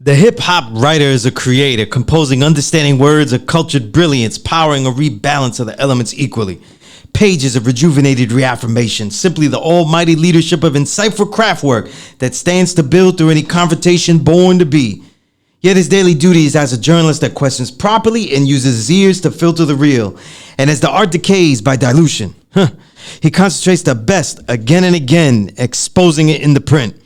The hip-hop writer is a creator, composing understanding words of cultured brilliance, powering a rebalance of the elements equally. Pages of rejuvenated reaffirmation, simply the almighty leadership of insightful craftwork that stands to build through any confrontation born to be. Yet his daily duty is as a journalist that questions properly and uses his ears to filter the real. And as the art decays by dilution, he concentrates the best again and again, exposing it in the print.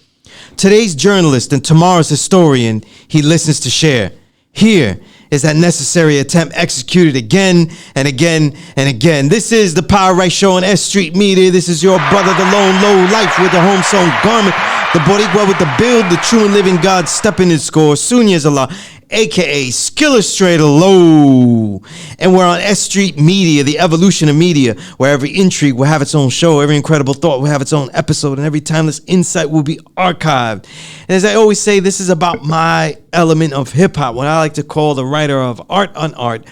Today's journalist and tomorrow's historian, he listens to share. Here is that necessary attempt executed again and again and again. This is the Power Right Show on S.STREET Media. This is your brother, the lone low life with the home sewn garment, the Boricua with the build, the true and living God stepping in score, Sunyas Allah, aka Skillustrator Low. And we're on S.STREET Media, the evolution of media, where every intrigue will have its own show, every incredible thought will have its own episode, and every timeless insight will be archived. And as I always say, this is about my element of hip-hop, what I like to call the writer of art on art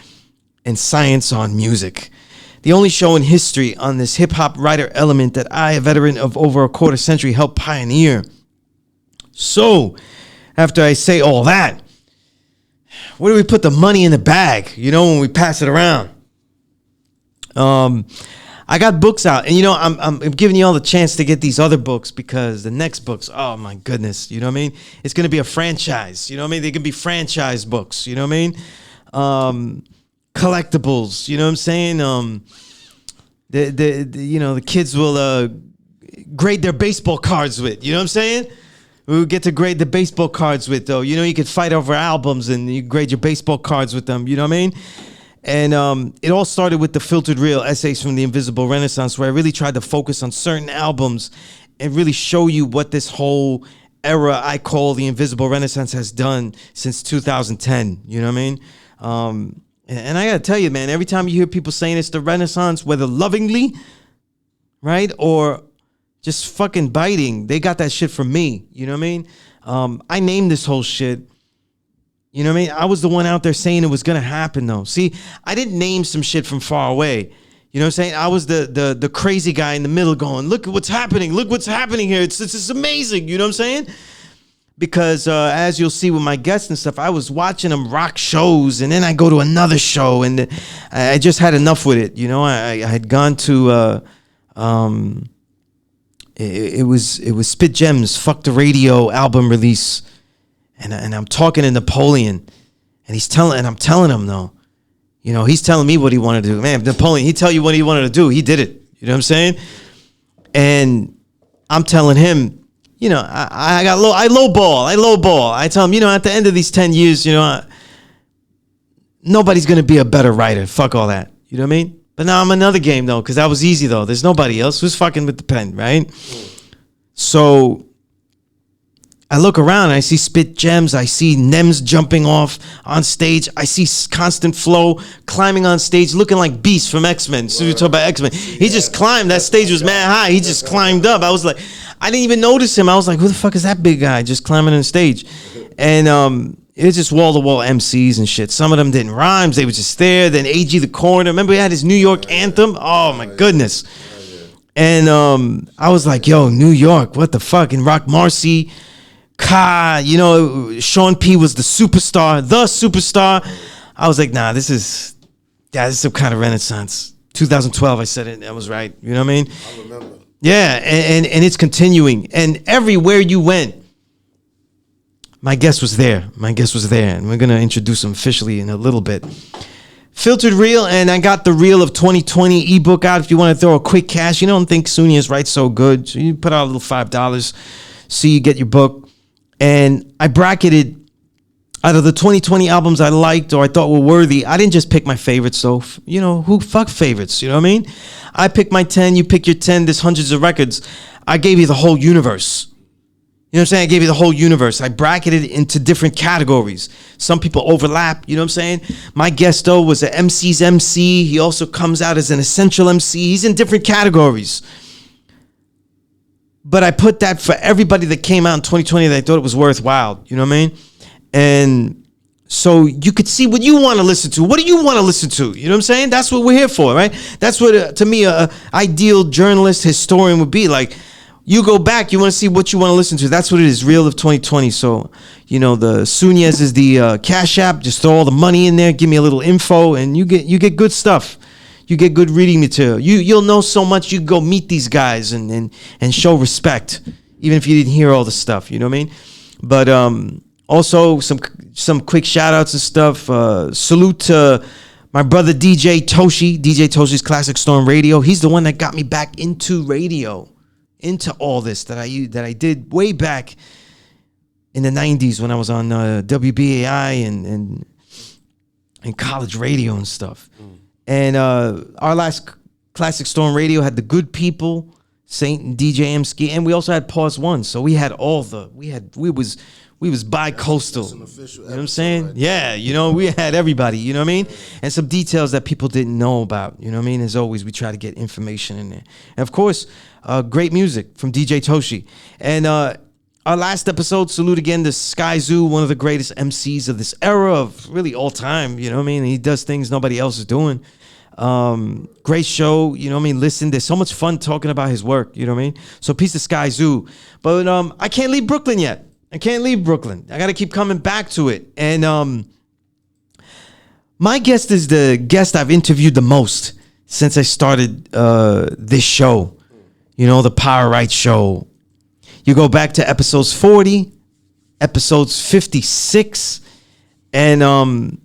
and science on music. The only show in history on this hip-hop writer element that I, a veteran of over a quarter century, helped pioneer. So, after I say all that, where do we put the money in the bag, when we pass it around? I got books out, and I'm giving you all the chance to get these other books because the next books, oh my goodness, you know what I mean? It's going to be a franchise, you know what I mean? They can be franchise books, you know what I mean? Collectibles, you know what I'm saying? The kids will grade their baseball cards with, you know what I'm saying? We get to grade the baseball cards with, though. You could fight over albums and you grade your baseball cards with them. You know what I mean? And it all started with the Filtered Reel Essays from the Invisible Renaissance, where I really tried to focus on certain albums and really show you what this whole era I call the Invisible Renaissance has done since 2010. You know what I mean? And I got to tell you, man, every time you hear people saying it's the Renaissance, whether lovingly, right, or just fucking biting, they got that shit from me. You know what I mean? I named this whole shit. You know what I mean? I was the one out there saying it was going to happen, though. See, I didn't name some shit from far away. You know what I'm saying? I was the crazy guy in the middle going, look at what's happening. Look what's happening here. It's amazing. You know what I'm saying? Because as you'll see with my guests and stuff, I was watching them rock shows, and then I go to another show, and I just had enough with it. I had gone to... It was Spit Gems, Fuck the Radio album release, and I'm talking to Napoleon, and I'm telling him though, he's telling me what he wanted to do. Man, Napoleon, he tell you what he wanted to do, he did it. You know what I'm saying? And I'm telling him, I lowball. I tell him, at the end of these 10 years, nobody's gonna be a better writer. Fuck all that. You know what I mean? But now I'm another game, though, because that was easy, though. There's nobody else who's fucking with the pen, right? So I look around, and I see Spit Gems. I see Nems jumping off on stage. I see Constant Flow climbing on stage, looking like Beast from X-Men. So you talk about X-Men. He just climbed. That stage was mad high. He just climbed up. I was like, I didn't even notice him. I was like, who the fuck is that big guy just climbing on stage? And it was just wall-to-wall MCs and shit. Some of them didn't rhymes. They were just there. Then A.G. the Coroner. Remember he had his New York anthem? Oh, my goodness. And I was like, yo, New York, what the fuck? And Rock Marcy, Ka, Sean P. was the superstar. I was like, nah, this is some kind of Renaissance. 2012, I said it. I was right. You know what I mean? I remember. Yeah, and it's continuing. And everywhere you went, my guest was there, and we're going to introduce him officially in a little bit. Filtered Reel, and I got the Reel of 2020 ebook out if you want to throw a quick cash. You don't think Sunya's writes so good, so you put out a little $5, so you get your book. And I bracketed, out of the 2020 albums I liked or I thought were worthy, I didn't just pick my favorites, so, who fuck favorites, you know what I mean? I picked my 10, you pick your 10, there's hundreds of records. I gave you the whole universe. You know what I'm saying? I gave you the whole universe. I bracketed it into different categories. Some people overlap, you know what I'm saying? My guest, though, was an MC's MC. He also comes out as an essential MC. He's in different categories. But I put that for everybody that came out in 2020 that I thought it was worthwhile, you know what I mean? And so you could see what you want to listen to. What do you want to listen to? You know what I'm saying? That's what we're here for, right? That's what, to me, an ideal journalist, historian would be like. you go back, you want to see what you want to listen to. That's what it is, Reel of 2020. So, you know, the Sunez is the Cash App. Just throw all the money in there, give me a little info, and you get good stuff. You get good reading material. You'll know so much. You can go meet these guys and show respect, even if you didn't hear all the stuff. You know what I mean? But also some quick shout outs and stuff. Salute to my brother DJ Toshi. DJ Toshi's Classic Storm Radio. He's the one that got me back into radio, into all this that I did way back in the 90s when I was on WBAI and college radio and stuff. And our last Classic Storm Radio had the good people, Saint and DJ Emski, and we also had Pause One. So we had we was bi-coastal. You know what I'm saying? Right, yeah, you know, we had everybody, you know what I mean? And some details that people didn't know about, you know what I mean? As always, we try to get information in there. And of course, great music from DJ Toshi. And our last episode, salute again to Sky Zoo, one of the greatest MCs of this era, of really all time, you know what I mean? He does things nobody else is doing. Great show, you know what I mean? Listen, there's so much fun talking about his work, you know what I mean? So peace to Sky Zoo. But I can't leave Brooklyn yet. I can't leave Brooklyn. I got to keep coming back to it. And my guest is the guest I've interviewed the most since I started this show, you know, the Power Right Show. You go back to episodes 40, episodes 56, and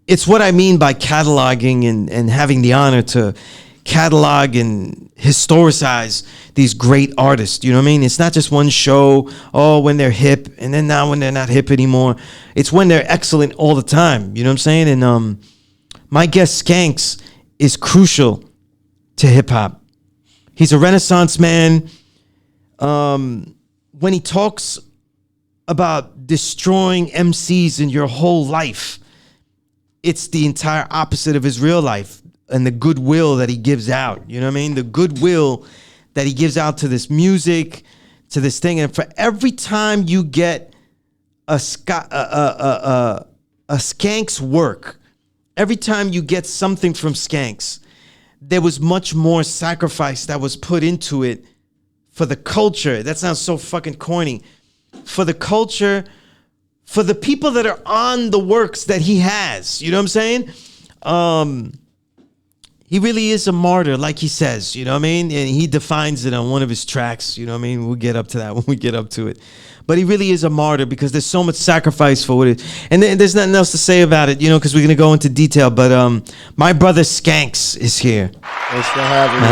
it's what I mean by cataloging and having the honor to catalog and historicize these great artists. You know what I mean? It's not just one show, when they're hip, and then now when they're not hip anymore. It's when they're excellent all the time. You know what I'm saying? And my guest, Skanks, is crucial to hip-hop. He's a Renaissance man. When he talks about destroying MCs in your whole life, it's the entire opposite of his real life and the goodwill that he gives out. You know what I mean? The goodwill that he gives out to this music, to this thing. And for every time you get a Skanks work, every time you get something from Skanks, there was much more sacrifice that was put into it for the culture. That sounds so fucking corny. For the culture, for the people that are on the works that he has. You know what I'm saying? He really is a martyr, like he says, you know what I mean? And he defines it on one of his tracks, you know what I mean? We'll get up to that when we get up to it. But he really is a martyr because there's so much sacrifice for it. And there's nothing else to say about it, you know, because we're going to go into detail. But my brother Skanks is here. Thanks for having me.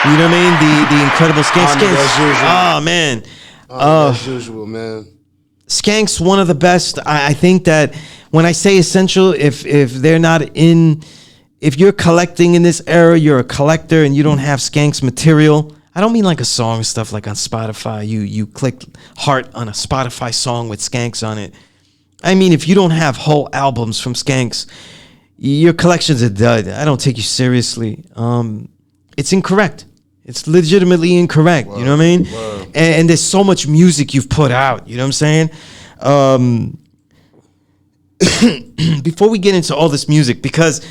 You know what I mean? The incredible Skanks. Oh, man. As usual, man. Skanks, one of the best. I think that when I say essential, if they're not in... If you're collecting in this era, you're a collector and you don't have Skanks material. I don't mean like a song stuff like on Spotify. You click heart on a Spotify song with Skanks on it. I mean, if you don't have whole albums from Skanks, your collection's a dud. I don't take you seriously. It's incorrect. It's legitimately incorrect. Wow. You know what I mean? Wow. And there's so much music you've put out. You know what I'm saying? Before we get into all this music, because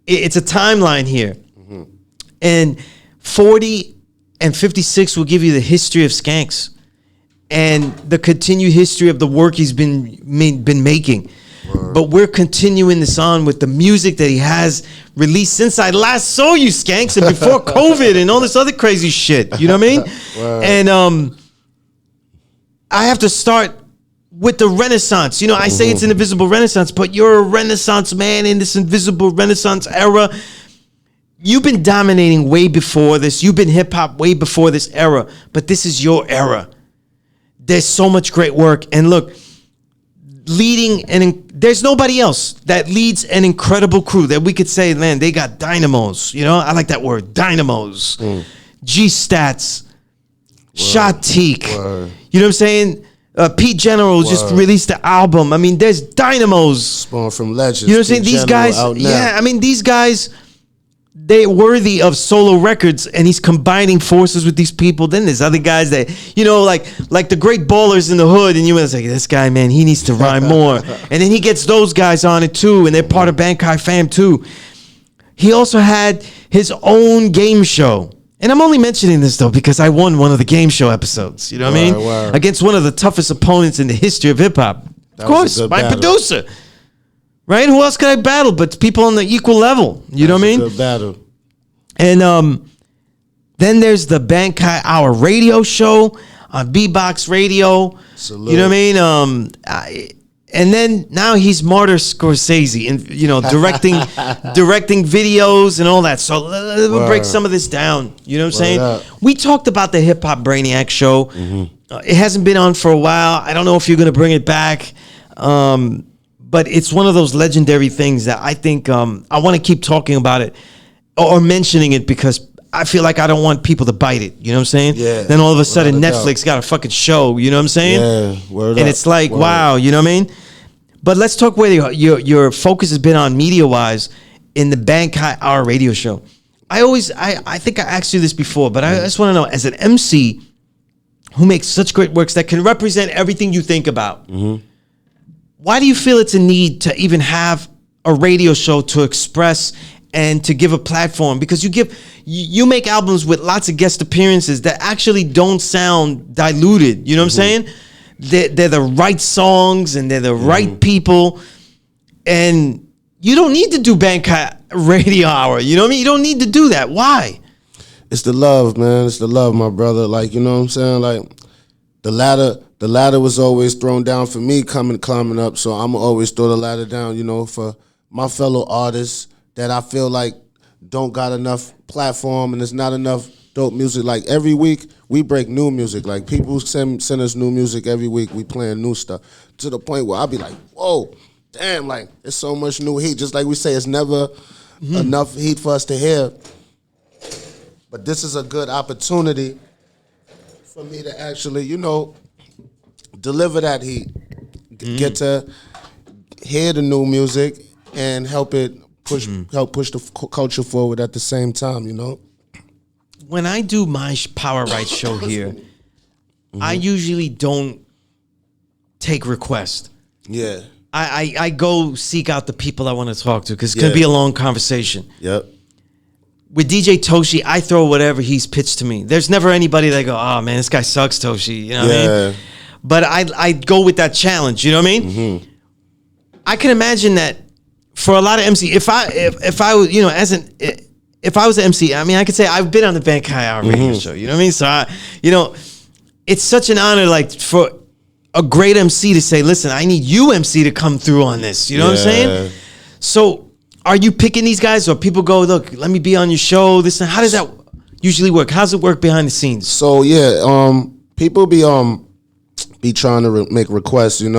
it's a timeline here. Mm-hmm. And 40 and 56 will give you the history of Skanks and the continued history of the work he's been making. Word. But we're continuing this on with the music that he has released since I last saw you, Skanks, and before COVID and all this other crazy shit. You know what I mean? Word. And I have to start with the Renaissance. You know, I say it's an invisible Renaissance, but you're a Renaissance man in this invisible Renaissance era. You've been dominating way before this. You've been hip-hop way before this era, but this is your era. There's so much great work. And look, there's nobody else that leads an incredible crew that we could say, man, they got dynamos. You know, I like that word, dynamos. G-Stats, Shatik. You know what I'm saying? Pete General just released the album. I mean, there's dynamos. Spawned from legends. You know what I'm saying? These guys, I mean, these guys, they're worthy of solo records, and he's combining forces with these people. Then there's other guys that, you know, like the great ballers in the hood, and you was like, this guy, man, he needs to rhyme more. And then he gets those guys on it too, and they're part of Bankai Fam too. He also had his own game show. And I'm only mentioning this though because I won one of the game show episodes. You know what I mean? Wow. Against one of the toughest opponents in the history of hip hop. Of course, my producer. Right? Who else could I battle but people on the equal level? You know what I mean? Good battle. And then there's the Bankai Hour radio show on B-Box Radio. Salute. You know what I mean? And then now he's Martyr Scorsese and directing videos and all that. So let me break some of this down. You know what I'm saying? We talked about the Hip Hop Brainiac show. It hasn't been on for a while. I don't know if you're going to bring it back. But it's one of those legendary things that I think I want to keep talking about it or mentioning it because I feel like I don't want people to bite it. You know what I'm saying? Yeah. Then all of a sudden Netflix got a fucking show. You know what I'm saying? Yeah. Word and up. it's like, wow. You know what I mean? But let's talk where your focus has been on media-wise in the Bankai Hour radio show. I think I asked you this before, but I just want to know, as an MC who makes such great works that can represent everything you think about, why do you feel it's a need to even have a radio show to express and to give a platform? Because you make albums with lots of guest appearances that actually don't sound diluted. You know what I'm saying? They're the right songs and they're the right people. And you don't need to do Bankai Radio Hour. You know what I mean? You don't need to do that. Why? It's the love, man. It's the love, my brother. Like, you know what I'm saying? Like, the ladder was always thrown down for me climbing up, so I'm always throw the ladder down, for my fellow artists that I feel like don't got enough platform and there's not enough dope music. Like, every week, we break new music. Like, people send us new music every week. We playing new stuff to the point where I'll be like, whoa, damn, like, there's so much new heat. Just like we say, it's never enough heat for us to hear. But this is a good opportunity for me to actually, deliver that heat. Get to hear the new music and help push the culture forward at the same time, When I do my Power Right show here, I usually don't take requests. Yeah. I go seek out the people I want to talk to because it's going to be a long conversation. Yep. With DJ Toshi, I throw whatever he's pitched to me. There's never anybody that go, oh man, this guy sucks, Toshi. You know what I mean? But I go with that challenge. You know what I mean? I can imagine that for a lot of MC, if I was if I was an MC, I mean, I could say I've been on the Bankai Hour radio show. You know what I mean? So it's such an honor, like for a great MC to say, listen, I need you, MC, to come through on this. You know what I'm saying? So. Are you picking these guys, or people go, look, let me be on your show? This and how does that usually work? How's it work behind the scenes? So people be trying to make requests, and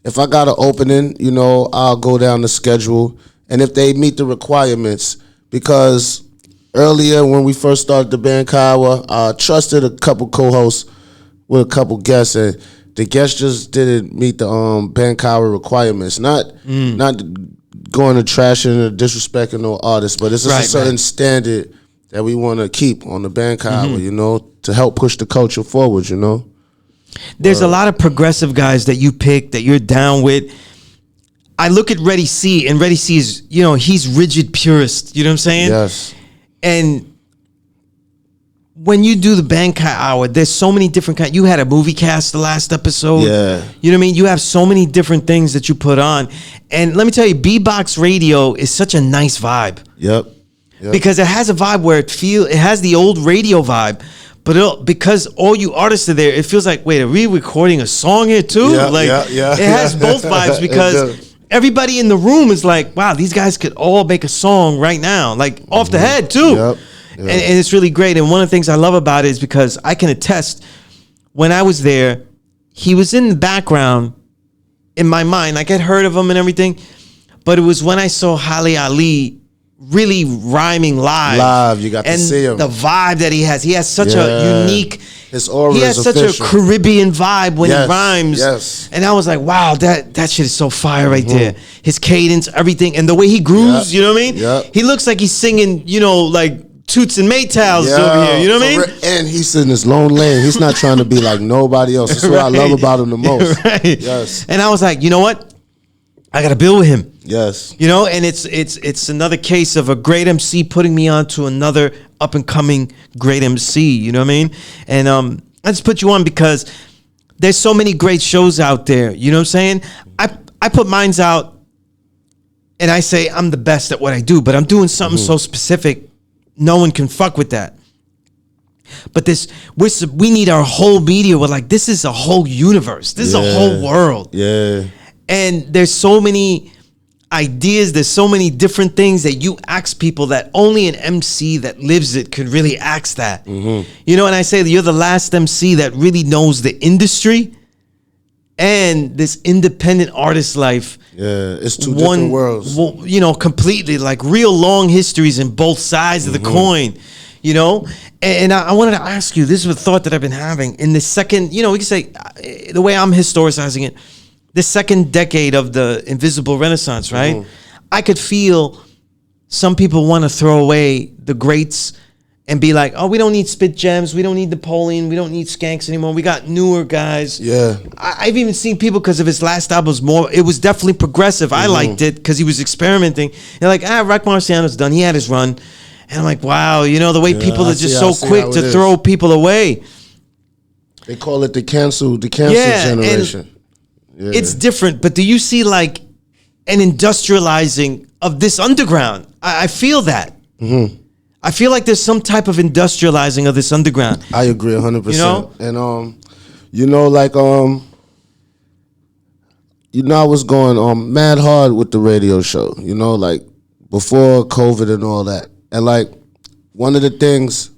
if I got an opening, I'll go down the schedule, and if they meet the requirements, because earlier when we first started the Bankai Hour, I trusted a couple co-hosts with a couple guests, and the guests just didn't meet the Bankai Hour requirements. Not going to trashing or disrespecting no artists, but it's just a certain standard that we want to keep on the Bankai Hour, to help push the culture forward, There's a lot of progressive guys that you pick, that you're down with. I look at Reddy C, and Reddy C is, he's rigid purist, you know what I'm saying? Yes. And when you do the Bankai Hour, there's so many different kinds. You had a movie cast the last episode. Yeah. You know what I mean? You have so many different things that you put on. And let me tell you, B-Box Radio is such a nice vibe. Yep. Because it has a vibe where it has the old radio vibe, but because all you artists are there, it feels like, wait, are we recording a song here too? It has both vibes because everybody in the room is like, wow, these guys could all make a song right now, like off the head too. Yep. And it's really great. And one of the things I love about it is because I can attest, when I was there, he was in the background in my mind. Like, I'd heard of him and everything, but it was when I saw Haile Ali really rhyming live. You got to see him. The vibe that he has such a unique, his aura he has such a Caribbean vibe when he rhymes. Yes. And I was like, wow, that shit is so fire right there. His cadence, everything, and the way he grooves, you know what I mean? Yep. He looks like he's singing, like Toots and Maytals over here, you know what I mean? And he's in his lone lane. He's not trying to be like nobody else. That's what I love about him the most. Right. Yes. And I was like, you know what? I got to build with him. Yes. You know, and it's another case of a great MC putting me on to another up and coming great MC. You know what I mean? And I just put you on because there's so many great shows out there. You know what I'm saying? I put mines out and I say I'm the best at what I do, but I'm doing something so specific, no one can fuck with that. But we need our whole media. We're like, this is a whole universe. This is a whole world. Yeah. And there's so many ideas. There's so many different things that you ask people that only an MC that lives it could really ask that. Mm-hmm. You know, and I say that you're the last MC that really knows the industry and this independent artist life. Yeah, it's two different worlds. You know, completely like real long histories in both sides of the coin. You know, and I wanted to ask you, this is a thought that I've been having in the second, you know, we can say the way I'm historicizing it, the second decade of the invisible Renaissance, right? I could feel some people want to throw away the greats and be like, oh, we don't need Spit Gems. We don't need Napoleon. We don't need Skanks anymore. We got newer guys. Yeah. I've even seen people because of his last album it was definitely progressive. I liked it because he was experimenting. They're like, Rock Marciano's done. He had his run. And I'm like, wow, you know, the way people are just so quick to throw people away. They call it the cancel generation. Yeah. It's different, but do you see like an industrializing of this underground? I feel that. I feel like there's some type of industrializing of this underground. I agree 100%. You know? And you know, like you know, I was going mad hard with the radio show, you know, like before COVID and all that. And like one of the things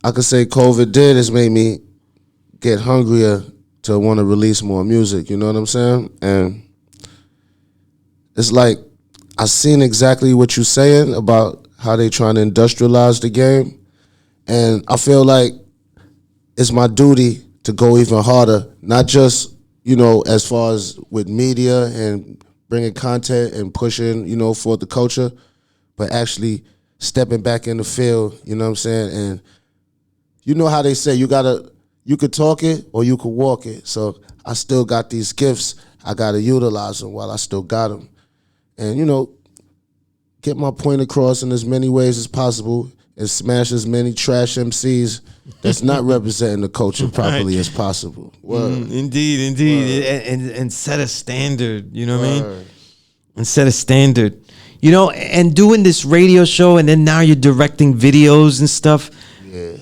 I could say COVID did is made me get hungrier to want to release more music, you know what I'm saying? And it's like I seen exactly what you're saying about how they trying to industrialize the game. And I feel like it's my duty to go even harder, not just, you know, as far as with media and bringing content and pushing, you know, for the culture, but actually stepping back in the field, you know what I'm saying? And you know how they say you could talk it or you could walk it. So I still got these gifts. I got to utilize them while I still got them. And, you know, get my point across in as many ways as possible and smash as many trash MCs that's not representing the culture properly as possible. Indeed. And set a standard, you know what I mean? And set a standard. You know, and doing this radio show, and then now you're directing videos and stuff. Yeah.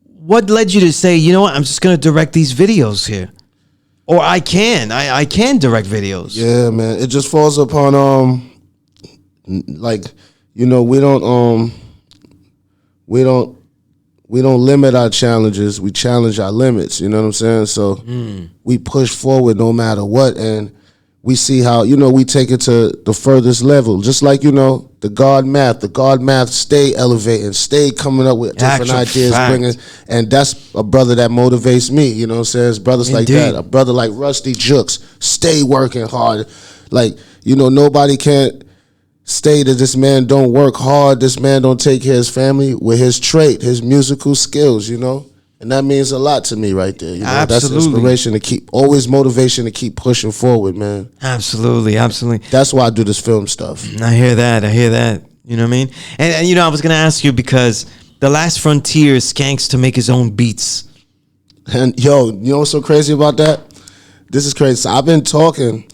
What led you to say, you know what, I'm just going to direct these videos here? Or I can direct videos. Yeah, man. It just falls upon, like, you know, we don't limit our challenges. We challenge our limits, you know what I'm saying? So we push forward no matter what, and we see how, you know, we take it to the furthest level. Just like, you know, the God math stay elevating, stay coming up with different ideas, bringing, and that's a brother that motivates me, you know what I'm saying? It's brothers like that. A brother like Rusty Jukes, stay working hard. Like, you know, nobody can't say that this man don't work hard, this man don't take care of his family with his trait, his musical skills, you know? And that means a lot to me right there. You know? Absolutely. That's inspiration to always motivation to keep pushing forward, man. Absolutely. That's why I do this film stuff. I hear that. You know what I mean? And you know, I was going to ask you because the last frontier is Skanks to make his own beats. And yo, you know what's so crazy about that? This is crazy. So I've been talking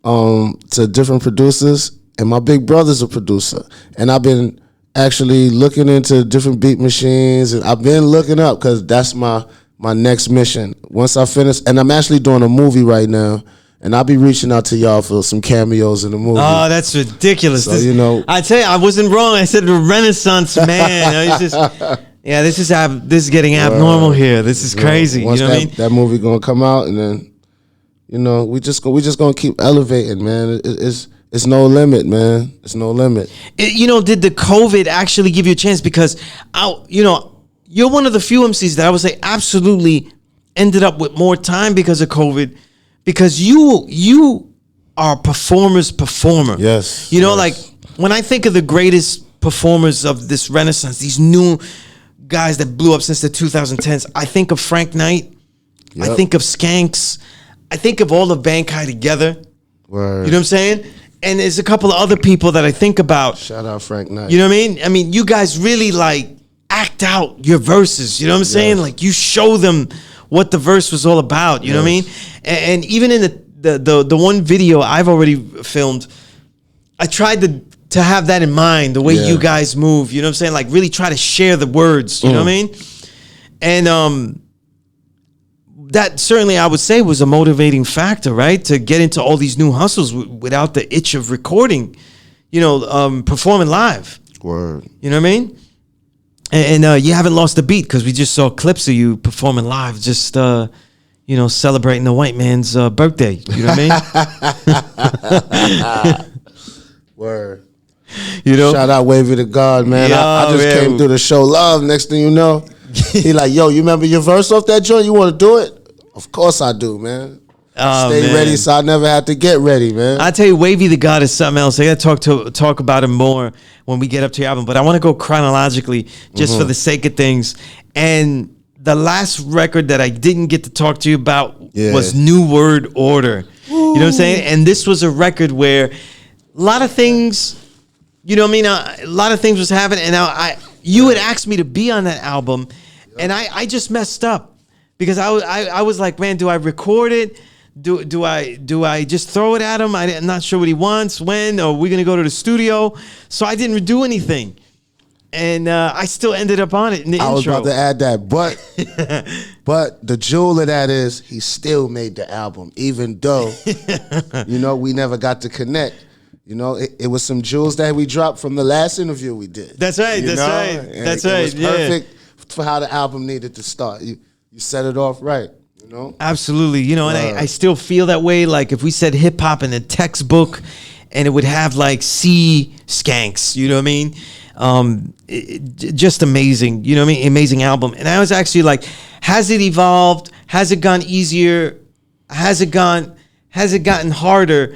to different producers, and my big brother's a producer. And I've been actually looking into different beat machines, and I've been looking up because that's my next mission. Once I finish, and I'm actually doing a movie right now, and I'll be reaching out to y'all for some cameos in the movie. Oh, that's ridiculous. So, you know, I tell you, I wasn't wrong. I said the Renaissance man. This is getting abnormal here. This is crazy. Once you know what I mean? That movie gonna come out, and then, you know, we just gonna keep elevating, man. It's no limit, man. It's no limit. You know, did the COVID actually give you a chance? Because, you know, you're one of the few MCs that I would say absolutely ended up with more time because of COVID. Because you are a performer's performer. Yes. You know, like when I think of the greatest performers of this Renaissance, these new guys that blew up since the 2010s, I think of Frank Knight. Yep. I think of Skanks. I think of all of Bankai together. Word. You know what I'm saying? And there's a couple of other people that I think about. Shout out Frank Knight. You know what I mean? I mean, you guys really like act out your verses. You know what I'm saying? Like you show them what the verse was all about. You know what I mean? And even in the one video I've already filmed, I tried to have that in mind, the way you guys move. You know what I'm saying? Like really try to share the words. You know what I mean? And that certainly I would say was a motivating factor, right? To get into all these new hustles without the itch of recording, you know, performing live. Word. You know what I mean? And you haven't lost a beat because we just saw clips of you performing live, just, you know, celebrating the white man's birthday. You know what I mean? Word. You know? Shout out Wavy to God, man. I just came through the show love. Next thing you know, he like, yo, you remember your verse off that joint? You want to do it? Of course I do, man. Stay ready, so I never have to get ready, man. I tell you, Wavy the God is something else. I got to talk about him more when we get up to your album. But I want to go chronologically just for the sake of things. And the last record that I didn't get to talk to you about was New Word Order. Ooh. You know what I'm saying? And this was a record where a lot of things, you know what I mean? A lot of things was happening. And you had asked me to be on that album. And I just messed up. Because I was like, man, do I record it? Do I just throw it at him? I'm not sure what he wants. When? Or are we gonna go to the studio? So I didn't do anything, and I still ended up on it in the intro. I was about to add that, but the jewel of that is he still made the album, even though you know we never got to connect. You know, it was some jewels that we dropped from the last interview we did. That's right. That's right. That's right. It was perfect for how the album needed to start. You set it off right. You know? Absolutely. You know, and I still feel that way. Like if we said hip hop in a textbook and it would have like skanks, you know what I mean? Just amazing, you know what I mean? Amazing album. And I was actually like, has it evolved? Has it gone easier? Has it gotten harder?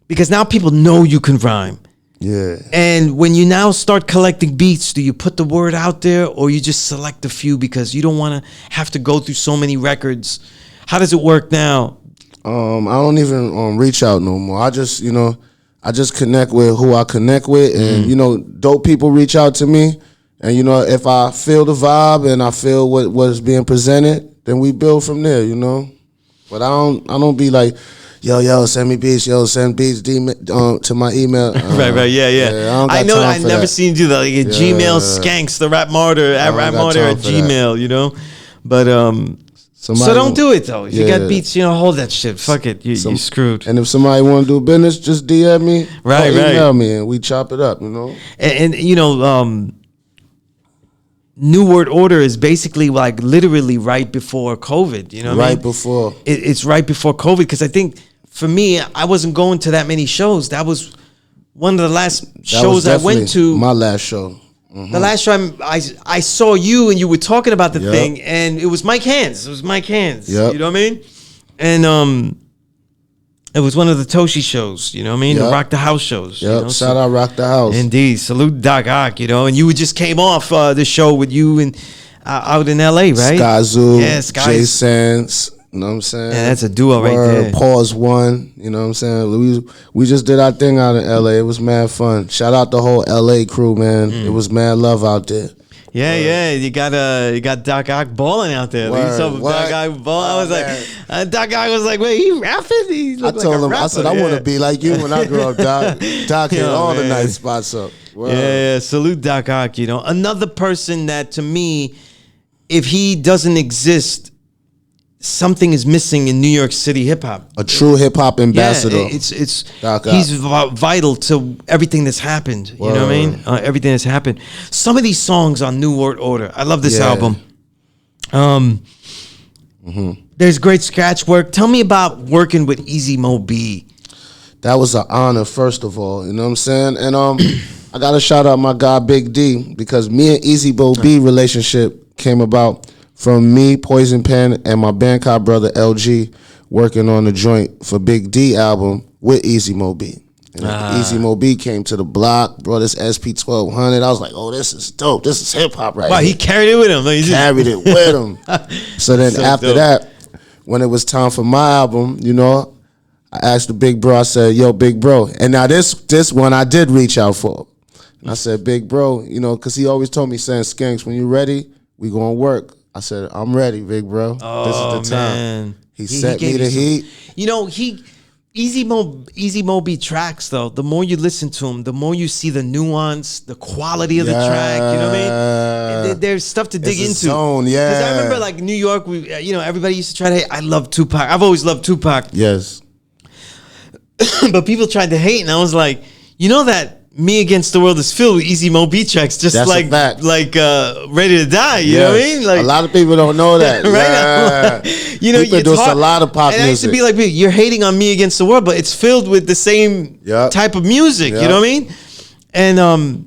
Because now people know you can rhyme. Yeah. And when you now start collecting beats, do you put the word out there or you just select a few because you don't want to have to go through so many records? How does it work now? I don't even reach out no more. I just connect with who I connect with, and you know, dope people reach out to me, and you know, if I feel the vibe and I feel what's being presented, then we build from there, you know. But I don't be like, yo, send me beats, send beats to my email. Right, yeah. I know I never seen you do that. Like a Gmail skanks, the Rap Martyr, at Rap Martyr at Gmail, you know. But so don't do it though. If you got beats, you know, hold that shit. Fuck it, you screwed. And if somebody want to do business, just DM me, or email me, and we chop it up, you know. And you know, New Word Order is basically like literally right before COVID. You know, what I mean? Before it's right before COVID, because I think for me, I wasn't going to that many shows. That was one of the last shows I went to. My last show. Mm-hmm. The last show I saw you and you were talking about the thing, and it was Mike Hands. It was Mike Hands. Yep. You know what I mean? And it was one of the Toshi shows. You know what I mean? The Rock the House shows. Yep. You know? Shout out Rock the House. Indeed. Salute Doc Ock. You know, and you just came off the show with you and out in L.A. right? Skyzoo. Yeah, Jay Sands. You know what I'm saying? Yeah, that's a duo right there. Pause one. You know what I'm saying? We just did our thing out in LA. It was mad fun. Shout out the whole LA crew, man. It was mad love out there. Yeah. You got Doc Ock balling out there. Doc Ock ball. I was like, Doc Ock was like, wait, he rapping? I told him, I said, I want to be like you when I grow up, Doc. Doc hit all the nice spots up. Yeah. Salute Doc Ock. You know, another person that to me, if he doesn't exist, something is missing in New York City hip hop. A true hip hop ambassador. Yeah, he's vital to everything that's happened. You know what I mean? Everything that's happened. Some of these songs on New World Order. I love this album. There's great scratch work. Tell me about working with Easy Mo B. That was an honor, first of all. You know what I'm saying? And I gotta shout out my guy Big D, because me and Easy Mo B relationship came about from me, Poison Pen, and my Bankai brother LG working on the joint for Big D album with Easy Mo B. Easy Mo B came to the block, brought this SP1200. I was like, oh, this is dope. This is hip hop right here. He carried it with him. Carried it with him. So then after that, when it was time for my album, you know, I asked the big bro, I said, yo, big bro. And now this one I did reach out for. And I said, big bro, you know, because he always told me, saying, Skanks, when you ready, we gonna work. I said, I'm ready, big bro. Oh, this is the time. Man. He set me the heat. You know, Easy Mo beat tracks though. The more you listen to him, the more you see the nuance, the quality of the track. You know what I mean? And there's stuff to dig into. Zone, yeah. Because I remember, like, New York, you know, everybody used to try to hate. I love Tupac. I've always loved Tupac. Yes. But people tried to hate, and I was like, you know that Me Against the World is filled with Easy Mo beat tracks, just That's like Ready to Die. You know what I mean? Like, a lot of people don't know that. Right? Yeah. You know, he produced a lot of pop and I used to music. be like, you're hating on Me Against the World, but it's filled with the same type of music. You know what I mean? And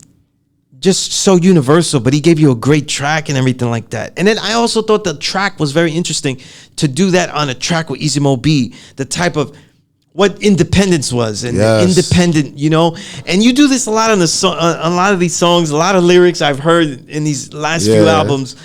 just so universal. But he gave you a great track and everything like that. And then I also thought the track was very interesting to do that on a track with Easy Mo B. The type of what independence was and independent, you know. And you do this a lot on a lot of these songs, a lot of lyrics I've heard in these last few albums.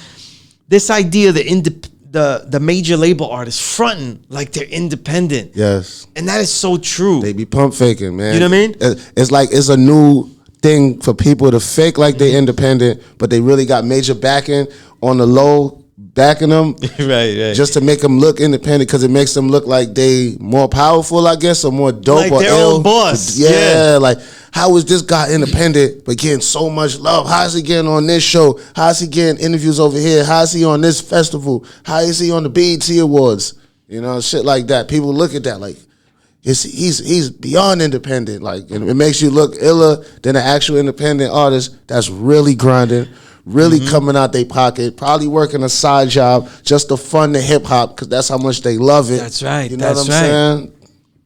This idea the major label artists fronting like they're independent. Yes. And that is so true. They be pump faking, man. You know what I mean? It's like it's a new thing for people to fake like they're independent, but they really got major backing on the low, backing them, right, just to make them look independent, because it makes them look like they more powerful, I guess, or more dope, like or their ill. own boss. Yeah, like, how is this guy independent but getting so much love? How is he getting on this show? How is he getting interviews over here? How is he on this festival? How is he on the BET Awards? You know, shit like that. People look at that like he's beyond independent. Like, and it makes you look iller than an actual independent artist that's really grinding, really coming out their pocket, probably working a side job just to fund the hip hop, because that's how much they love it. That's right. You know what I'm saying?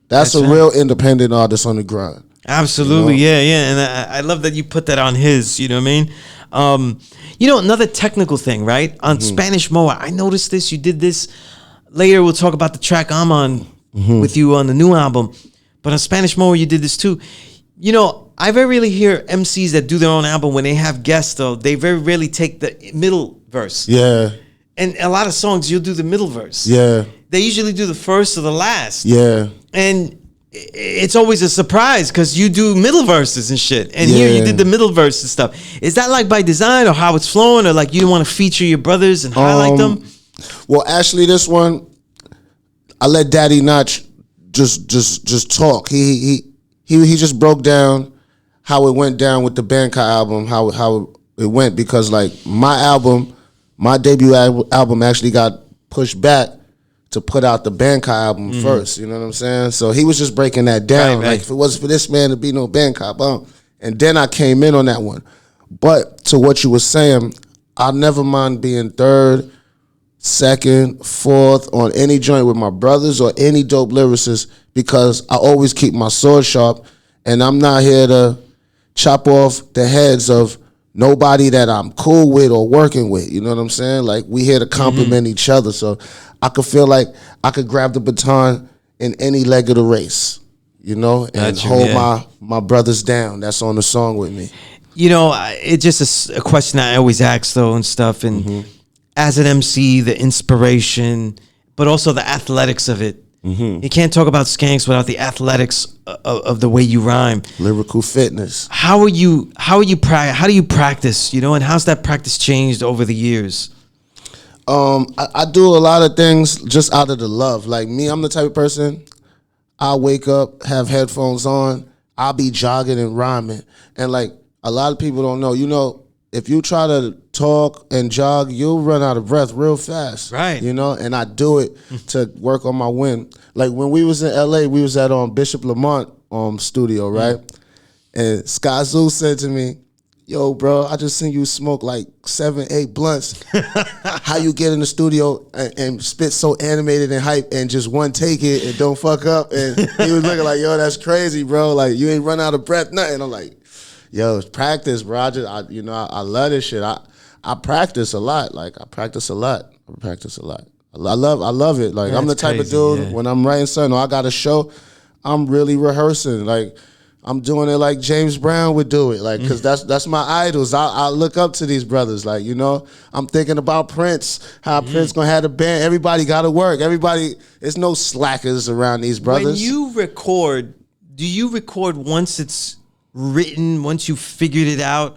That's a real independent artist on the grind. Absolutely, you know? Yeah. And I love that you put that on his, you know what I mean? You know, another technical thing, right? On Spanish Moa, I noticed this, you did this. Later we'll talk about the track I'm on with you on the new album. But on Spanish Moa, you did this too. You know, I very rarely hear MCs that do their own album when they have guests, though. They very rarely take the middle verse. Yeah. And a lot of songs, you'll do the middle verse. Yeah. They usually do the first or the last. Yeah. And it's always a surprise because you do middle verses and shit. And here you did the middle verse and stuff. Is that like by design, or how it's flowing, or like you want to feature your brothers and highlight them? Well, actually, this one, I let Daddy Notch just talk. He just broke down how it went down with the Bankai album, how it went, because like my debut album actually got pushed back to put out the Bankai album first. You know what I'm saying? So he was just breaking that down. Right. Like, if it wasn't for this man, there'd be no Bankai. And then I came in on that one. But to what you were saying, I never mind being third, second, fourth on any joint with my brothers or any dope lyricists, because I always keep my sword sharp, and I'm not here to chop off the heads of nobody that I'm cool with or working with. You know what I'm saying? Like, we here to compliment each other. So I could feel like I could grab the baton in any leg of the race, you know, and hold my brothers down that's on the song with me. You know, it's just a question I always ask, though, and stuff. And as an MC, the inspiration, but also the athletics of it. You can't talk about Skanks without the athletics of the way you rhyme. Lyrical fitness. How do you practice, you know, and how's that practice changed over the years? I do a lot of things just out of the love. Like me, I'm the type of person, I wake up, have headphones on, I'll be jogging and rhyming. And like, a lot of people don't know, you know, if you try to talk and jog, you'll run out of breath real fast. Right. You know, and I do it to work on my wind. Like when we was in LA, we was at Bishop Lamont studio, right? And Sky Zoo said to me, yo, bro, I just seen you smoke like 7-8 blunts. How you get in the studio and spit so animated and hype and just one take it and don't fuck up? And he was looking like, yo, that's crazy, bro. Like, you ain't run out of breath, nothing. I'm like, yo, it's practice, bro. I love this shit. I practice a lot. Like, I practice a lot. I love it. Like, I'm the type of dude, when I'm writing something or I got a show, I'm really rehearsing. Like, I'm doing it like James Brown would do it, like, because that's my idols. I look up to these brothers, like, you know. I'm thinking about Prince, how Prince gonna have a band. Everybody got to work. Everybody, there's no slackers around these brothers. When you record, do you record once it's written, once you figured it out,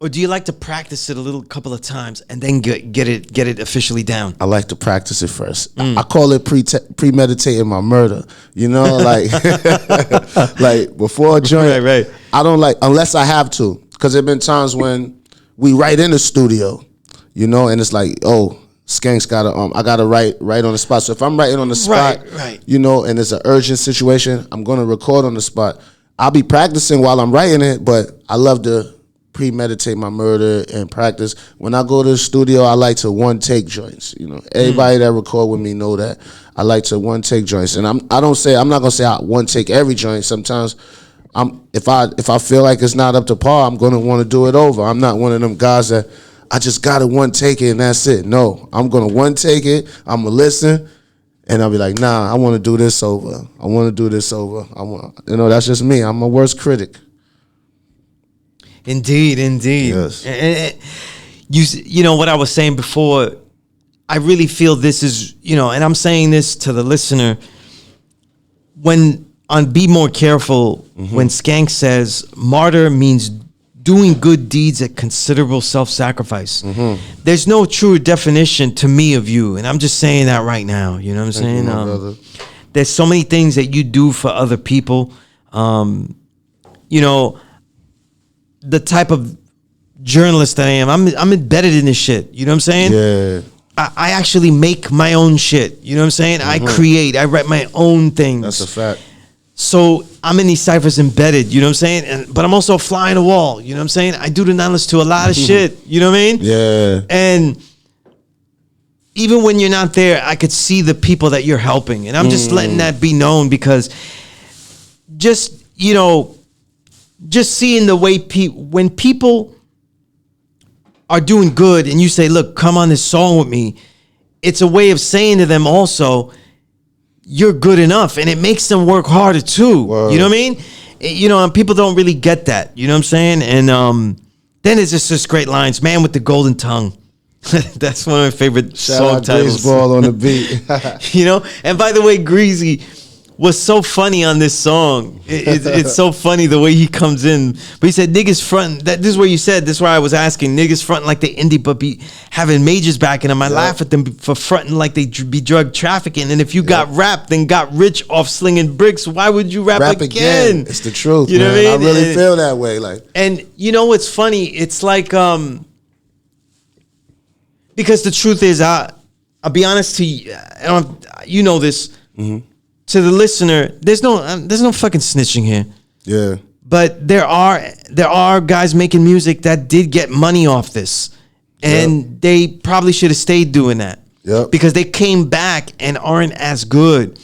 or do you like to practice it a couple of times and then get it officially down? I like to practice it first. I call it premeditating my murder. You know, like like before a joint. Right. I don't like unless I have to, because there've been times when we write in the studio, you know, and it's like, oh, Skanks gotta I gotta write on the spot. So if I'm writing on the spot, right. you know, and it's an urgent situation, I'm gonna record on the spot. I'll be practicing while I'm writing it, but I love to premeditate my murder and practice. When I go to the studio, I like to one take joints. You know, everybody that record with me know that I like to one take joints, and I'm not gonna say I one take every joint. Sometimes if I feel like it's not up to par, I'm gonna want to do it over. I'm not one of them guys that I just gotta one take it and that's it. No, I'm gonna one take it. I'm gonna listen. And I'll be like, nah, I want to do this over. I want to do this over. You know, that's just me. I'm my worst critic. Indeed. Yes. And you know what I was saying before, I really feel this is, you know, and I'm saying this to the listener, Be More Careful, when Skank says martyr means doing good deeds at considerable self-sacrifice. There's no true definition to me of you, and I'm just saying that right now. You know what I'm saying? Brother. There's so many things that you do for other people. You know, the type of journalist that I am, I'm embedded in this shit. You know what I'm saying? Yeah. I actually make my own shit. You know what I'm saying? I create. I write my own things. That's a fact. So I'm in these ciphers embedded, you know what I'm saying? But I'm also a fly on the wall, you know what I'm saying? I do the knowledge to a lot of shit, you know what I mean? Yeah. And even when you're not there, I could see the people that you're helping. And I'm just letting that be known, because just, you know, just seeing the way when people are doing good and you say, look, come on this song with me, it's a way of saying to them also, you're good enough, and it makes them work harder too. Word. You know what I mean? You know, and people don't really get that. You know what I'm saying? And then it's just great lines. Man with the golden tongue. That's one of my favorite song titles. Baseball on the beat. You know? And by the way, Greasy was so funny on this song. It's so funny the way he comes in. But he said, niggas front. This is where you said, this is where I was asking, niggas fronting like they indie, but be having majors backing them. I laugh at them for fronting like they be drug trafficking. And if you got rap, then got rich off slinging bricks, why would you rap again? It's the truth, you know man. what I mean? I really feel that way. Like, and you know what's funny? It's like, because the truth is, I'll be honest to you, you know this, to the listener, there's no fucking snitching here. yeah. But there are guys making music that did get money off this, and they probably should have stayed doing that. Yep. Because they came back and aren't as good.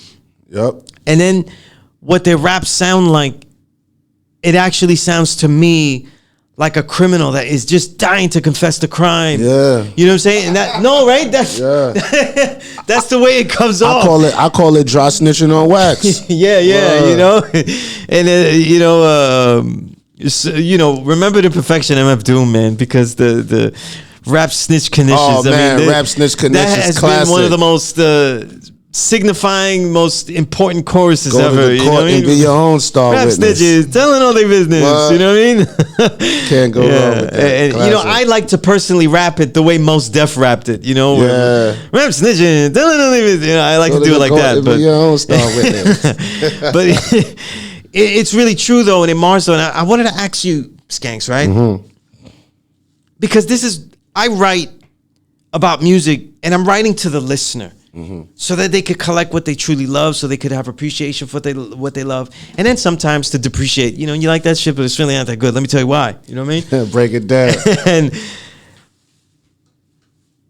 Yep. And then what their raps sound like, it actually sounds to me like a criminal that is just dying to confess the crime. Yeah. You know what I'm saying? And right? That's that's the way it comes off. I call it dry snitching on wax. Yeah, you know? And you know, remember the Perfection MF Doom, man, because the rap snitch conditions. Oh, man, rap snitch conditions, that has classic. been one of the most signifying, most important choruses Go ever. to the You know court what I and mean? be your own star Rap witness. snitches telling all their business. What? You know what I mean? Can't go wrong with that. And, you know, I like to personally rap it the way Mos Def rapped it. You know, Yeah. rap snitching telling all their business. You know, I like Go to do it like court that. and But be your own star witness. but it's really true though, and in Marzo, and I wanted to ask you, Skanks, right? Because I write about music, and I'm writing to the listener, so that they could collect what they truly love, so they could have appreciation for what they love, and then sometimes to depreciate. You know, you like that shit, but it's really not that good. Let me tell you why. You know what I mean? Break it down. And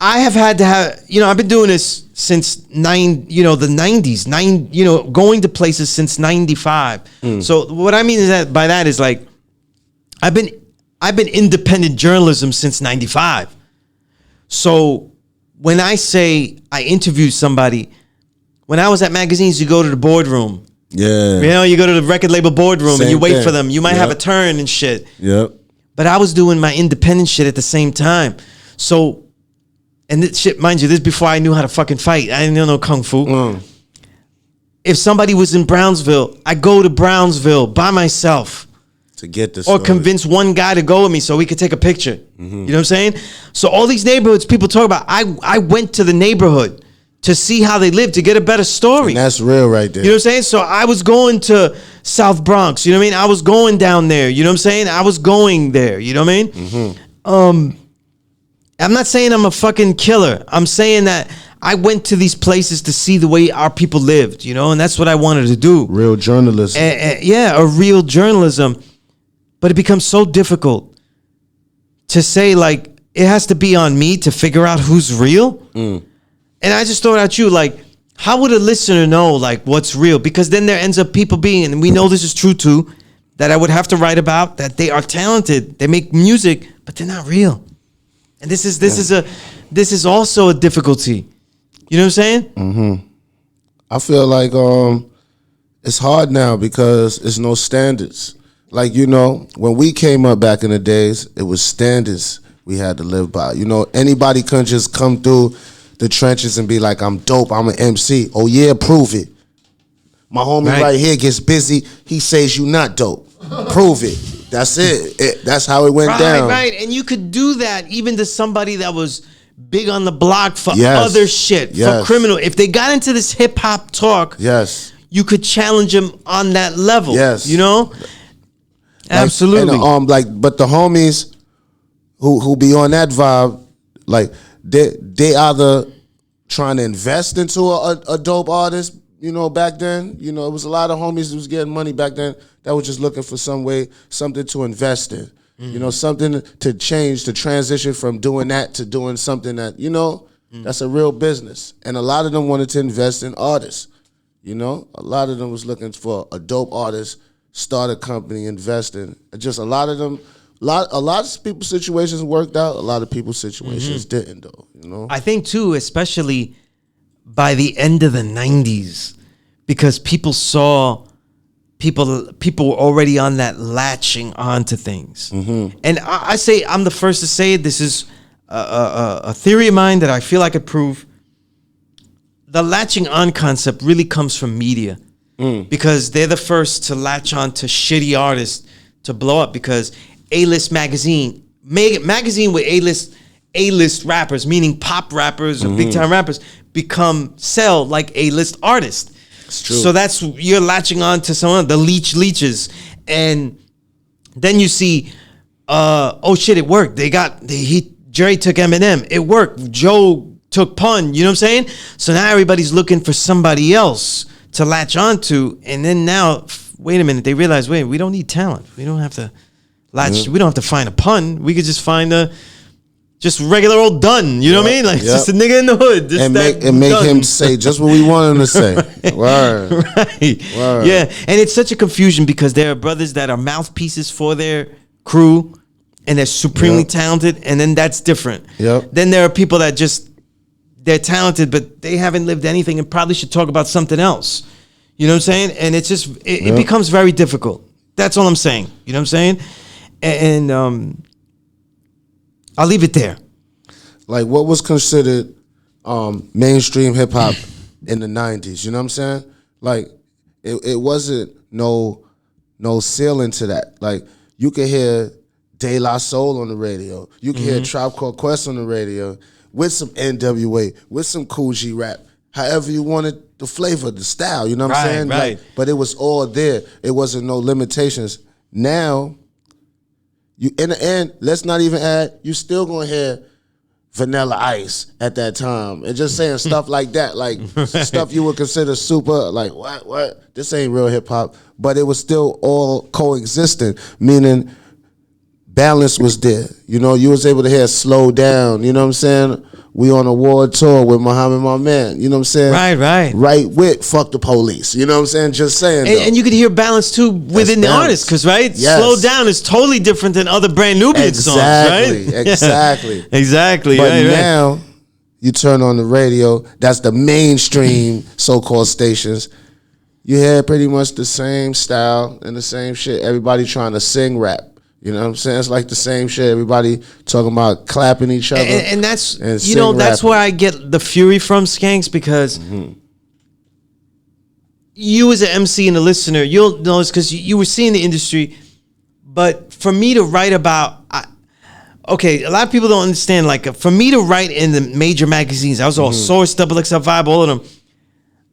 I have had to have, you know, I've been doing this since the 90s, going to places since 95. So what I mean is that by that is like, I've been independent journalism since 95. So when I say I interviewed somebody, when I was at magazines, you go to the boardroom Yeah. You know, you go to the record label boardroom and Same you wait thing. for them. You might have a Yep. turn and shit. Yep. But I was doing my independent shit at the same time. So, and this shit, mind you, this is before I knew how to fucking fight. I didn't know Kung Fu. If somebody was in Brownsville, I go to Brownsville by myself. To get this. Or convince one guy to go with me so we could take a picture. You know what I'm saying? So all these neighborhoods people talk about, I went to the neighborhood to see how they live, to get a better story. And that's real right there. You know what I'm saying? So I was going to South Bronx. You know what I mean? I was going down there. You know what I'm saying? I was going there. You know what I mean? I'm not saying I'm a fucking killer. I'm saying that I went to these places to see the way our people lived, you know, and that's what I wanted to do. Real journalism. Yeah, a real journalism. But it becomes so difficult to say, like, it has to be on me to figure out who's real. And I just throw it at you, like, how would a listener know, like, what's real? Because then there ends up people being, and we know this is true too, that I would have to write about, that they are talented, they make music, but they're not real. And this is also a difficulty. You know what I'm saying? I feel like it's hard now because there's no standards. Like, you know, when we came up back in the days, it was standards we had to live by. You know, anybody couldn't just come through the trenches and be like, I'm dope, I'm an MC. Oh yeah, prove it. My homie right here gets busy, he says you not dope. Prove it. That's it. That's how it went down. Right. And you could do that even to somebody that was big on the block for other shit, for criminal. If they got into this hip hop talk, you could challenge them on that level. You know? Absolutely. And, but the homies who be on that vibe, like they either trying to invest into a dope artist, you know, back then. You know, it was a lot of homies who was getting money back then that was just looking for something to invest in. You know, something to change, to transition from doing that to doing something that, you know, that's a real business. And a lot of them wanted to invest in artists. You know, a lot of them was looking for a dope artist, start a company, invest in. Just a lot of them, a lot of people's situations worked out. A lot of people's situations didn't, though. You know, I think too, especially by the end of the 90s, because people saw people were already on that latching onto things. And I say, I'm the first to say it. This is a theory of mine that I feel I could prove. The latching on concept really comes from media. Because they're the first to latch on to shitty artists to blow up, because A-list magazine with A-list rappers, meaning pop rappers or big time rappers, sell like A-list artists. It's true. So you're latching on to someone, the leeches. And then you see, oh shit, it worked. Jerry took Eminem. It worked. Joe took Pun. You know what I'm saying? So now everybody's looking for somebody else to latch onto, and then now, wait a minute, they realize, wait, we don't need talent. We don't have to latch. We don't have to find a Pun. We could just find just regular old Dunn. You know what I mean? Like just a nigga in the hood. And make him say just what we want him to say. Word. Right. Word. Yeah, and it's such a confusion because there are brothers that are mouthpieces for their crew, and they're supremely talented, and then that's different. Then there are people that they're talented, but they haven't lived anything and probably should talk about something else. You know what I'm saying? And it's just, it becomes very difficult. That's all I'm saying. You know what I'm saying? And I'll leave it there. Like, what was considered mainstream hip hop in the 90s? You know what I'm saying? Like, it wasn't no ceiling to that. Like, you could hear De La Soul on the radio. You could hear Tribe Called Quest on the radio, with some NWA, with some Cool G rap, however you wanted the flavor, the style, you know what I'm saying? Right. Like, but it was all there. It wasn't no limitations. Now, you in the end, let's not even add, you still gonna hear Vanilla Ice at that time. And just saying stuff like that, like stuff you would consider super, like, what? This ain't real hip hop. But it was still all coexisting, meaning balance was there. You know, you was able to hear Slow Down. You know what I'm saying? We on a world tour with Muhammad, my man. You know what I'm saying? Right. Right with Fuck the Police. You know what I'm saying? Just saying. And you could hear balance too within the artist, because Slow Down is totally different than other Brand Nubian songs, right? Exactly. Exactly. But now you turn on the radio. That's the mainstream so-called stations. you hear pretty much the same style and the same shit. Everybody trying to sing rap. You know what I'm saying? It's like the same shit. Everybody talking about clapping each other. And that's, and you know, that's rapping. where I get the fury from, Skanks, because you as an MC and a listener, you'll know it's because you were seeing the industry. But for me to write about, okay, a lot of people don't understand, like, for me to write in the major magazines, I was all Source, Double XL Vibe, all of them.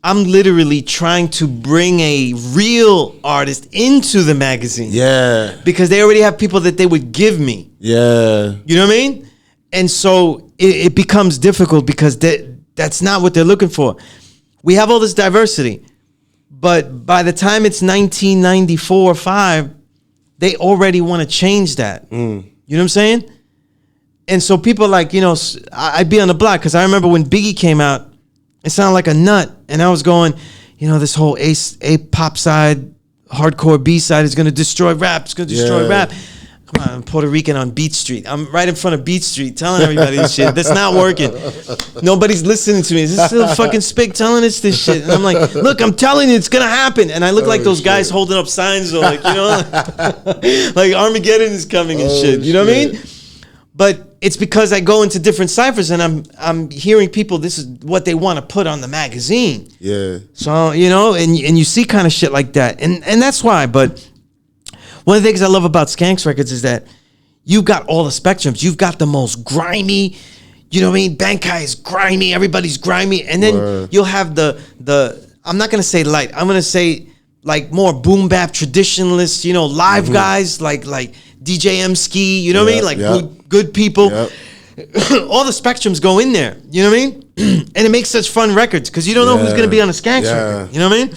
I'm literally trying to bring a real artist into the magazine. Yeah. Because they already have people that they would give me. Yeah. You know what I mean? And so it becomes difficult because that's not what they're looking for. We have all this diversity. But by the time it's 1994 or 5, they already want to change that. You know what I'm saying? And so people like, you know, I'd be on the block because I remember when Biggie came out, it sounded like a nut. And I was going, you know, this whole A pop side, hardcore B side is going to destroy rap. It's going to destroy rap. Come on, I'm Puerto Rican on Beat Street. I'm right in front of Beat Street telling everybody this shit. That's not working. Nobody's listening to me. Is this still fucking Spig telling us this shit? And I'm like, look, I'm telling you, it's going to happen. And I look like those guys holding up signs, or like, you know, like Armageddon is coming and shit. You know what I mean? But it's because I go into different ciphers and I'm hearing people, this is what they want to put on the magazine. Yeah. So, you know, and you see kind of shit like that. And that's why. But one of the things I love about Skanks Records is that you've got all the spectrums. You've got the most grimy, you know what I mean? Bankai is grimy, everybody's grimy. And then you'll have the I'm not going to say light. I'm going to say like more boom bap traditionalists, you know, live guys like DJ M Ski, you know what I mean? Like good people. All the spectrums go in there, you know what I mean? And it makes such fun records because you don't know who's going to be on a Skanks record, you know what I mean?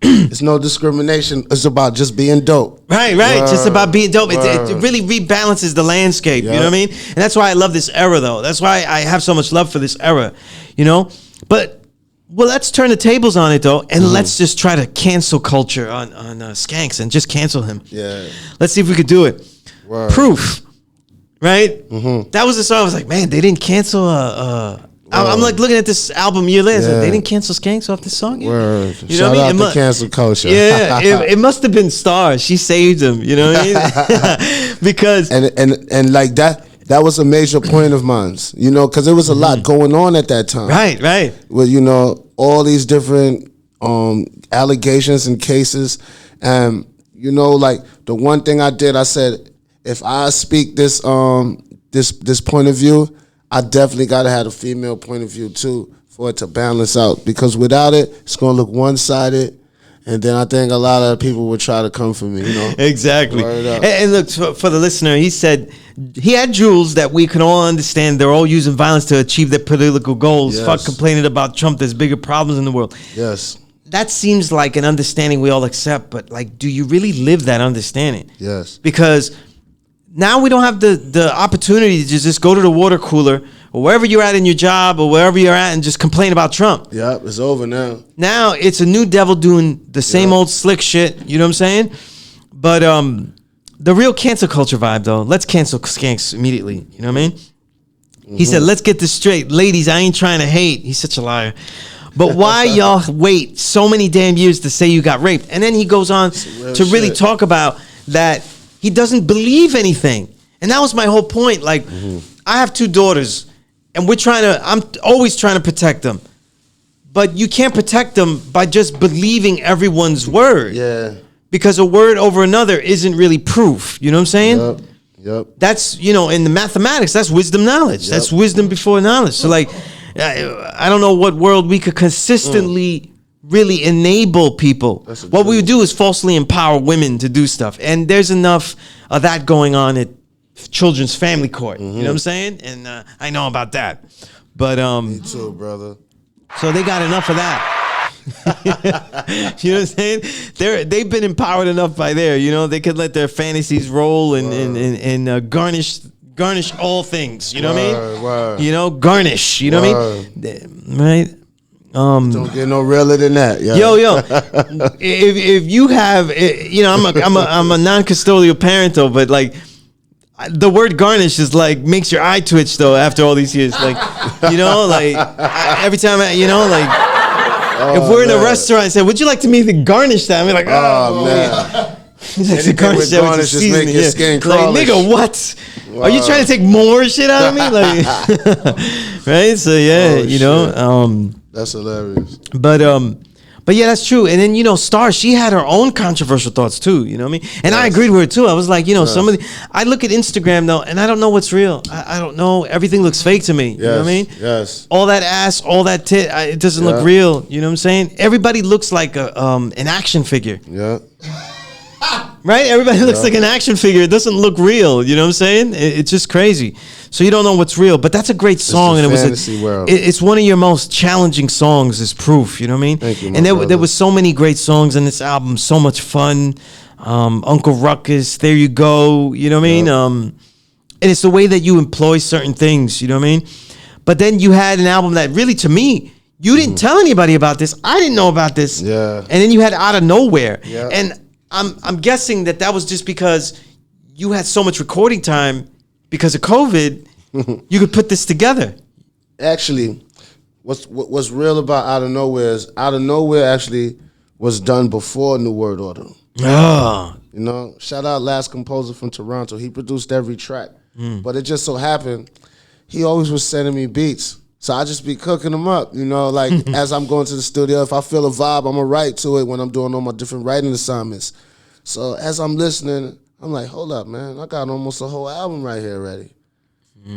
It's no discrimination. It's about just being dope. Right. Just about being dope. It really rebalances the landscape, you know what I mean? And that's why I love this era, though. That's why I have so much love for this era, you know? But, well, let's turn the tables on it, though, and let's just try to cancel culture on Skanks and just cancel him. Yeah. Let's see if we could do it. Proof, right? That was the song. I was like, man, they didn't cancel I'm like looking at this album year later. Like, they didn't cancel Skanks off this song yet? You know Shout what I mean? out to cancel culture. Yeah, it must have been Star. She saved him. You know what I mean? Because and like that was a major point of mine. You know, because there was a lot going on at that time. Right. With, you know, all these different allegations and cases, and you know, like the one thing I did, I said, if I speak this this point of view, I definitely got to have a female point of view too for it to balance out, because without it, it's going to look one-sided, and then I think a lot of people would try to come for me, you know? Exactly. And look, for the listener, he said he had jewels that we can all understand. They're all using violence to achieve their political goals. Yes. Fuck complaining about Trump. There's bigger problems in the world. Yes. That seems like an understanding we all accept, but like, do you really live that understanding? Yes. Because now we don't have the opportunity to just go to the water cooler or wherever you're at in your job or wherever you're at and just complain about Trump. Yep, it's over now. Now it's a new devil doing the same old slick shit. You know what I'm saying? But the real cancel culture vibe, though, let's cancel Skanks immediately. You know what I mean? He said, let's get this straight. Ladies, I ain't trying to hate. He's such a liar. But why y'all wait so many damn years to say you got raped? And then he goes on to really talk about that he doesn't believe anything. And that was my whole point. Like, I have 2 daughters, and I'm always trying to protect them. But you can't protect them by just believing everyone's word. Yeah. Because a word over another isn't really proof. You know what I'm saying? Yep. That's, you know, in the mathematics, that's wisdom knowledge. That's wisdom before knowledge. So, like, I don't know what world we could consistently really enable people. What we would do is falsely empower women to do stuff. And there's enough of that going on at Children's Family Court. You know what I'm saying? And I know about that. But me too, brother. So they got enough of that. You know what I'm saying? They've been empowered enough by there. You know, they could let their fantasies roll and garnish all things. You know what I mean? You know, garnish. You know what I mean? Right? Don't get no realer than that. Yo. if you have, you know, I'm a non-custodial parent though, but like, the word garnish is like makes your eye twitch though after all these years. Like, you know, like every time you know, like if we're in a restaurant and say, would you like to me to garnish that? I'm like, oh man. He's like, to garnish that with the just make your skin like, crawlish. nigga, what? Are you trying to take more shit out of me? Like, right? So yeah, you know, that's hilarious. But yeah, that's true. And then, you know, Star, she had her own controversial thoughts too, you know what I mean? And I agreed with her too. I was like, you know, some of the, I look at Instagram though, and I don't know what's real. I don't know. Everything looks fake to me. You know what I mean? Yes. All that ass, all that tit, it doesn't look real. You know what I'm saying? Everybody looks like a an action figure. Yeah. Right? Everybody looks like an action figure. It doesn't look real. You know what I'm saying? It's just crazy. So you don't know what's real. But that's a great song. It's and fantasy world. It's one of your most challenging songs is Proof. You know what I mean? Thank you, and there was so many great songs in this album. So much fun. Uncle Ruckus, There You Go. You know what I mean? And it's the way that you employ certain things. You know what I mean? But then you had an album that really, to me, you didn't tell anybody about this. I didn't know about this. Yeah. And then you had Out of Nowhere. Yeah. And I'm guessing that was just because you had so much recording time because of COVID. You could put this together. Actually, what's real about Out of Nowhere is Out of Nowhere actually was done before New World Order. Oh. You know, shout out Last Composer from Toronto. He produced every track. But it just so happened, he always was sending me beats. So I just be cooking them up, you know, like as I'm going to the studio. If I feel a vibe, I'm going to write to it when I'm doing all my different writing assignments. So as I'm listening, I'm like, hold up, man. I got almost a whole album right here already.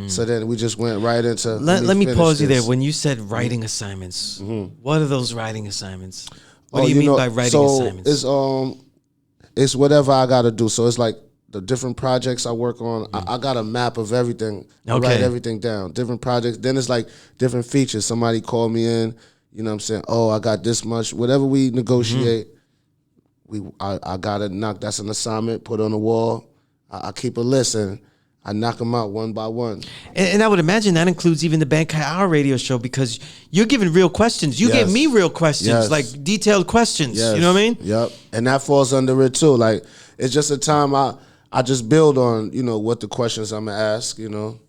So then we just went right into. Let me pause you there. When you said writing assignments, what are those writing assignments? What do you mean by writing assignments? It's whatever I got to do. So it's like the different projects I work on. I got a map of everything. I write everything down. Different projects. Then it's like different features. Somebody called me in. You know what I'm saying? Oh, I got this much. Whatever we negotiate, I got to knock. That's an assignment. Put on the wall. I keep a list and I knock them out one by one. And I would imagine that includes even the Bankai Hour radio show because you're giving real questions. You gave me real questions, like detailed questions. You know what I mean? Yep. And that falls under it too. Like it's just a time I just build on, you know, what the questions I'm gonna ask, you know.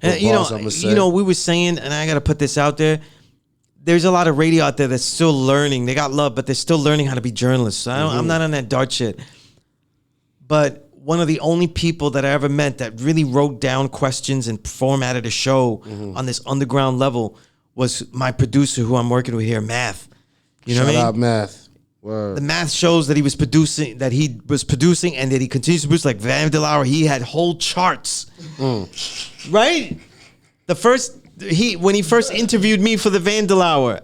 And you know, we were saying, and I gotta put this out there. There's a lot of radio out there that's still learning. They got love, but they're still learning how to be journalists. So I'm not on that dart shit. But one of the only people that I ever met that really wrote down questions and formatted a show on this underground level was my producer who I'm working with here, Math. You know what I mean? Shout out Math. Word. The Math shows that he was producing, and that he continues to produce, like Van der Lauer. He had whole charts, right? When he first interviewed me for the Van der Lauer,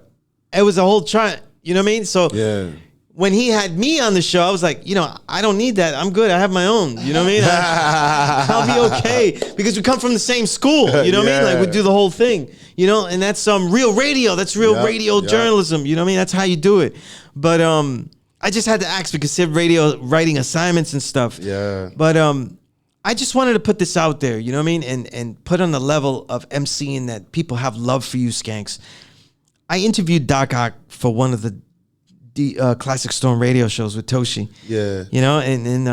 it was a whole chart. You know what I mean? So when he had me on the show, I was like, you know, I don't need that. I'm good. I have my own. You know what I mean? I'll be okay because we come from the same school. You know what I mean? Like we do the whole thing. You know, and that's real radio. That's real radio journalism. You know what I mean? That's how you do it. But I just had to ask because said radio writing assignments and stuff. Yeah. But I just wanted to put this out there. You know what I mean? And put on the level of MCing that people have love for you, Skanks. I interviewed Doc Ock for one of the Classic Storm radio shows with Toshi. Yeah. You know, and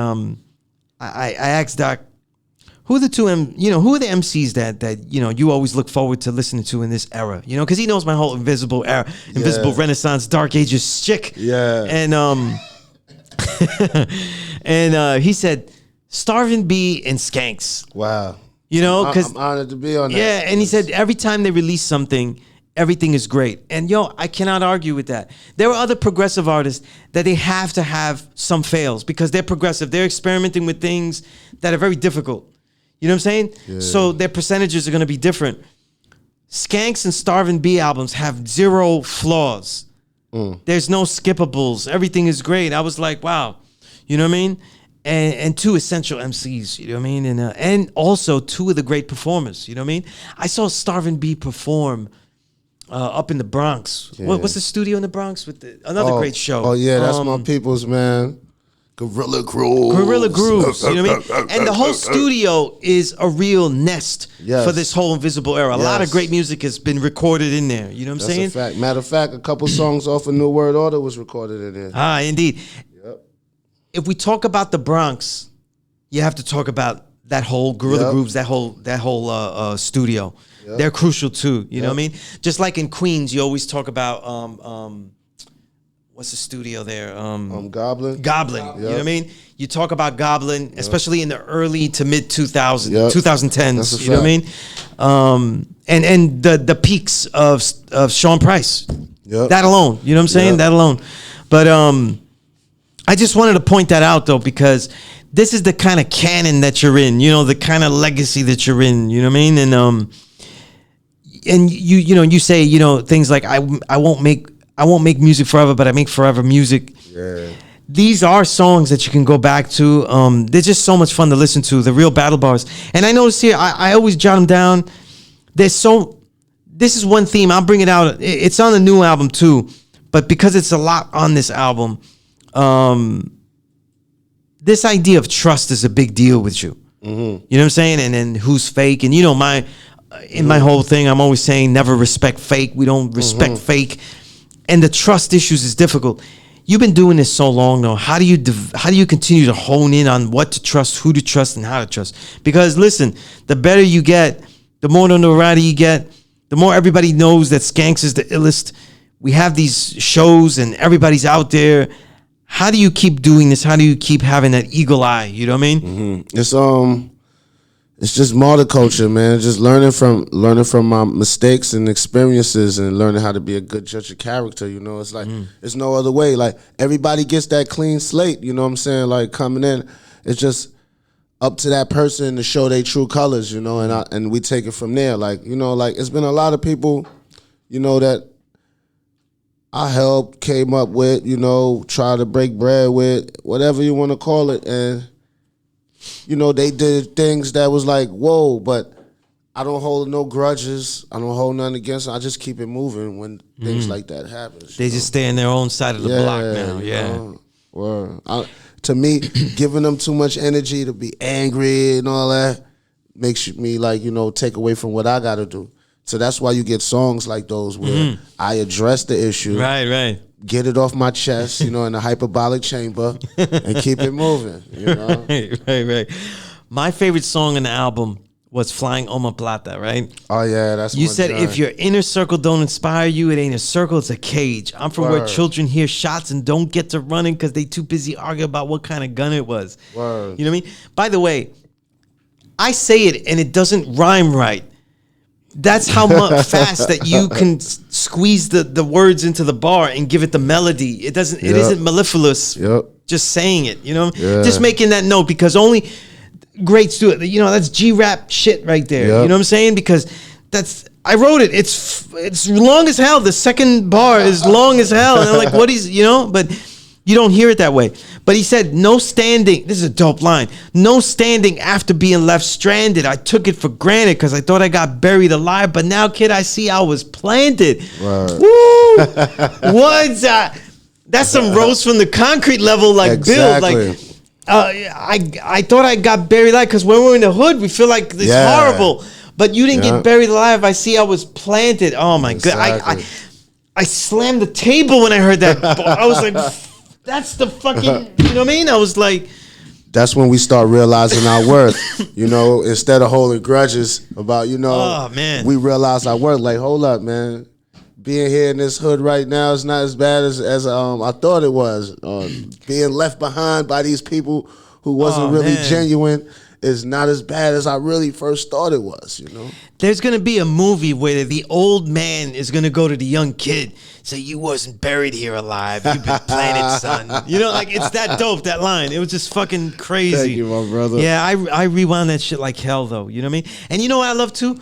I asked Doc, who are the who are the MCs that you know you always look forward to listening to in this era? You know, because he knows my whole Invisible era, Invisible Renaissance, Dark Ages shtick. Yeah. And and he said Starvin' B and Skanks. Wow. You know, because I'm honored to be on that. Yeah, and he said every time they release something, everything is great. And I cannot argue with that. There are other progressive artists that they have to have some fails because they're progressive. They're experimenting with things that are very difficult. You know what I'm saying? Yeah. So their percentages are going to be different. Skanks and Starvin' B albums have zero flaws. There's no skippables. Everything is great. I was like, wow. You know what I mean? And two essential MCs, you know what I mean? And also two of the great performers, you know what I mean? I saw Starvin' B perform up in the Bronx. Yeah. What's the studio in the Bronx? With another great show. Oh, yeah, that's my people's, man. Gorilla Grooves. Gorilla Grooves, you know what I mean? And the whole studio is a real nest for this whole Invisible era. A lot of great music has been recorded in there, you know what I'm saying? That's a fact. Matter of fact, a couple songs off of New World Order was recorded in there. Ah, indeed. Yep. If we talk about the Bronx, you have to talk about that whole Gorilla Grooves, that whole studio. they're crucial too. You know what I mean? Just like in Queens, you always talk about what's the studio there? Goblin. Goblin. You know what I mean? You talk about Goblin, especially in the early to mid 2000s, 2010s. You know what I mean? And the peaks of Sean Price. That alone. You know what I'm saying? That alone. But I just wanted to point that out though, because this is the kind of canon that you're in. You know, the kind of legacy that you're in. You know what I mean? And you say things like I won't make music forever, but I make forever music. Yeah. These are songs that you can go back to. They're just so much fun to listen to. The real battle bars. And I notice here, I always jot them down. This is one theme. I'll bring it out. It's on the new album too, but because it's a lot on this album, this idea of trust is a big deal with you. Mm-hmm. You know what I'm saying? And then who's fake? And my whole thing, I'm always saying never respect fake. We don't respect fake. And the trust issues is difficult. You've been doing this so long, though. How do you continue to hone in on what to trust, who to trust, and how to trust? Because listen, the better you get, the more notoriety you get, the more everybody knows that Skanks is the illest. We have these shows and everybody's out there. How do you keep doing this? How do you keep having that eagle eye? You know what I mean? It's just martyr culture, man. Just learning from my mistakes and experiences, and learning how to be a good judge of character. It's like it's no other way. Like everybody gets that clean slate. You know what I'm saying? Like coming in, it's just up to that person to show their true colors. And we take it from there. Like like it's been a lot of people, that I helped, came up with, try to break bread with, whatever you want to call it, and. They did things that was like, whoa, but I don't hold no grudges. I don't hold nothing against them. I just keep it moving when things like that happen. They just stay in their own side of the block now. Yeah. To me, giving them too much energy to be angry and all that makes me take away from what I got to do. So that's why you get songs like those where I address the issue. Right. Get it off my chest, in a hyperbolic chamber, and keep it moving. Right. My favorite song on the album was "Flying Omoplata," right? Oh yeah, that's. You said if your inner circle don't inspire you, it ain't a circle, it's a cage. I'm from where children hear shots and don't get to running because they too busy arguing about what kind of gun it was. Word. You know what I mean? By the way, I say it and it doesn't rhyme right. That's how much fast that you can squeeze the words into the bar and give it the melody. It doesn't. It isn't mellifluous. Just saying it. Just making that note, because only greats do it. That's G-rap shit right there. You know what I'm saying? Because I wrote it. It's long as hell. The second bar is long as hell. And I'm like, what is but. You don't hear it that way. But he said, no standing. This is a dope line. No standing after being left stranded. I took it for granted because I thought I got buried alive. But now, kid, I see I was planted. Word. Woo! What's that? That's some roast from the concrete level, like exactly. Bill. Like, I thought I got buried alive because when we're in the hood, we feel like it's horrible. But you didn't get buried alive. I see I was planted. Oh, my God. I slammed the table when I heard that. I was like... That's the fucking, you know what I mean? I was like... That's when we start realizing our worth, instead of holding grudges about, oh, man. We realize our worth. Like, hold up, man. Being here in this hood right now is not as bad as I thought it was. Being left behind by these people who wasn't really genuine is not as bad as I really first thought it was, There's going to be a movie where the old man is going to go to the young kid, say, you wasn't buried here alive. You've been planted, son. It's that dope, that line. It was just fucking crazy. Thank you, my brother. Yeah, I rewound that shit like hell, though. You know what I mean? And you know what I love, too?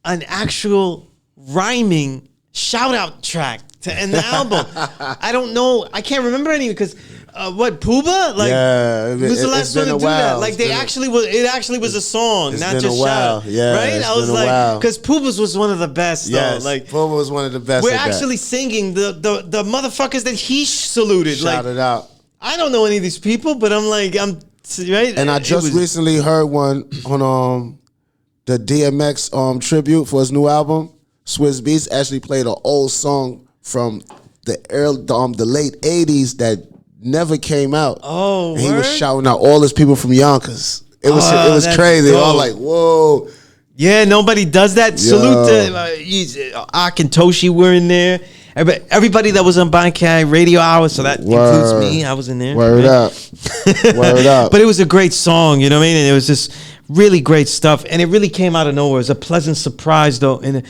An actual rhyming shout-out track to end the album. I don't know. I can't remember any because... what, Puba? Like, who's the last one to do that? Like, it actually was a song, not just shout. Yeah, right? I was like, because Puba's was one of the best. Yes, though. Like, Puba was one of the best. We're actually singing the motherfuckers that he saluted. Shouted out. I don't know any of these people, but I'm right. And I just recently heard one on the DMX tribute for his new album. Swizz Beatz actually played an old song from the late '80s that never came out. And he was shouting out all his people from Yonkers. It was crazy. I was like, whoa, Yeah, nobody does that. Salute to Ak and Toshi were in there. Everybody that was on Bankai Radio Hour, so that includes me. I was in there. Word up. Word up. But it was a great song, you know what I mean? And it was just really great stuff. And it really came out of nowhere. It was a pleasant surprise, though. And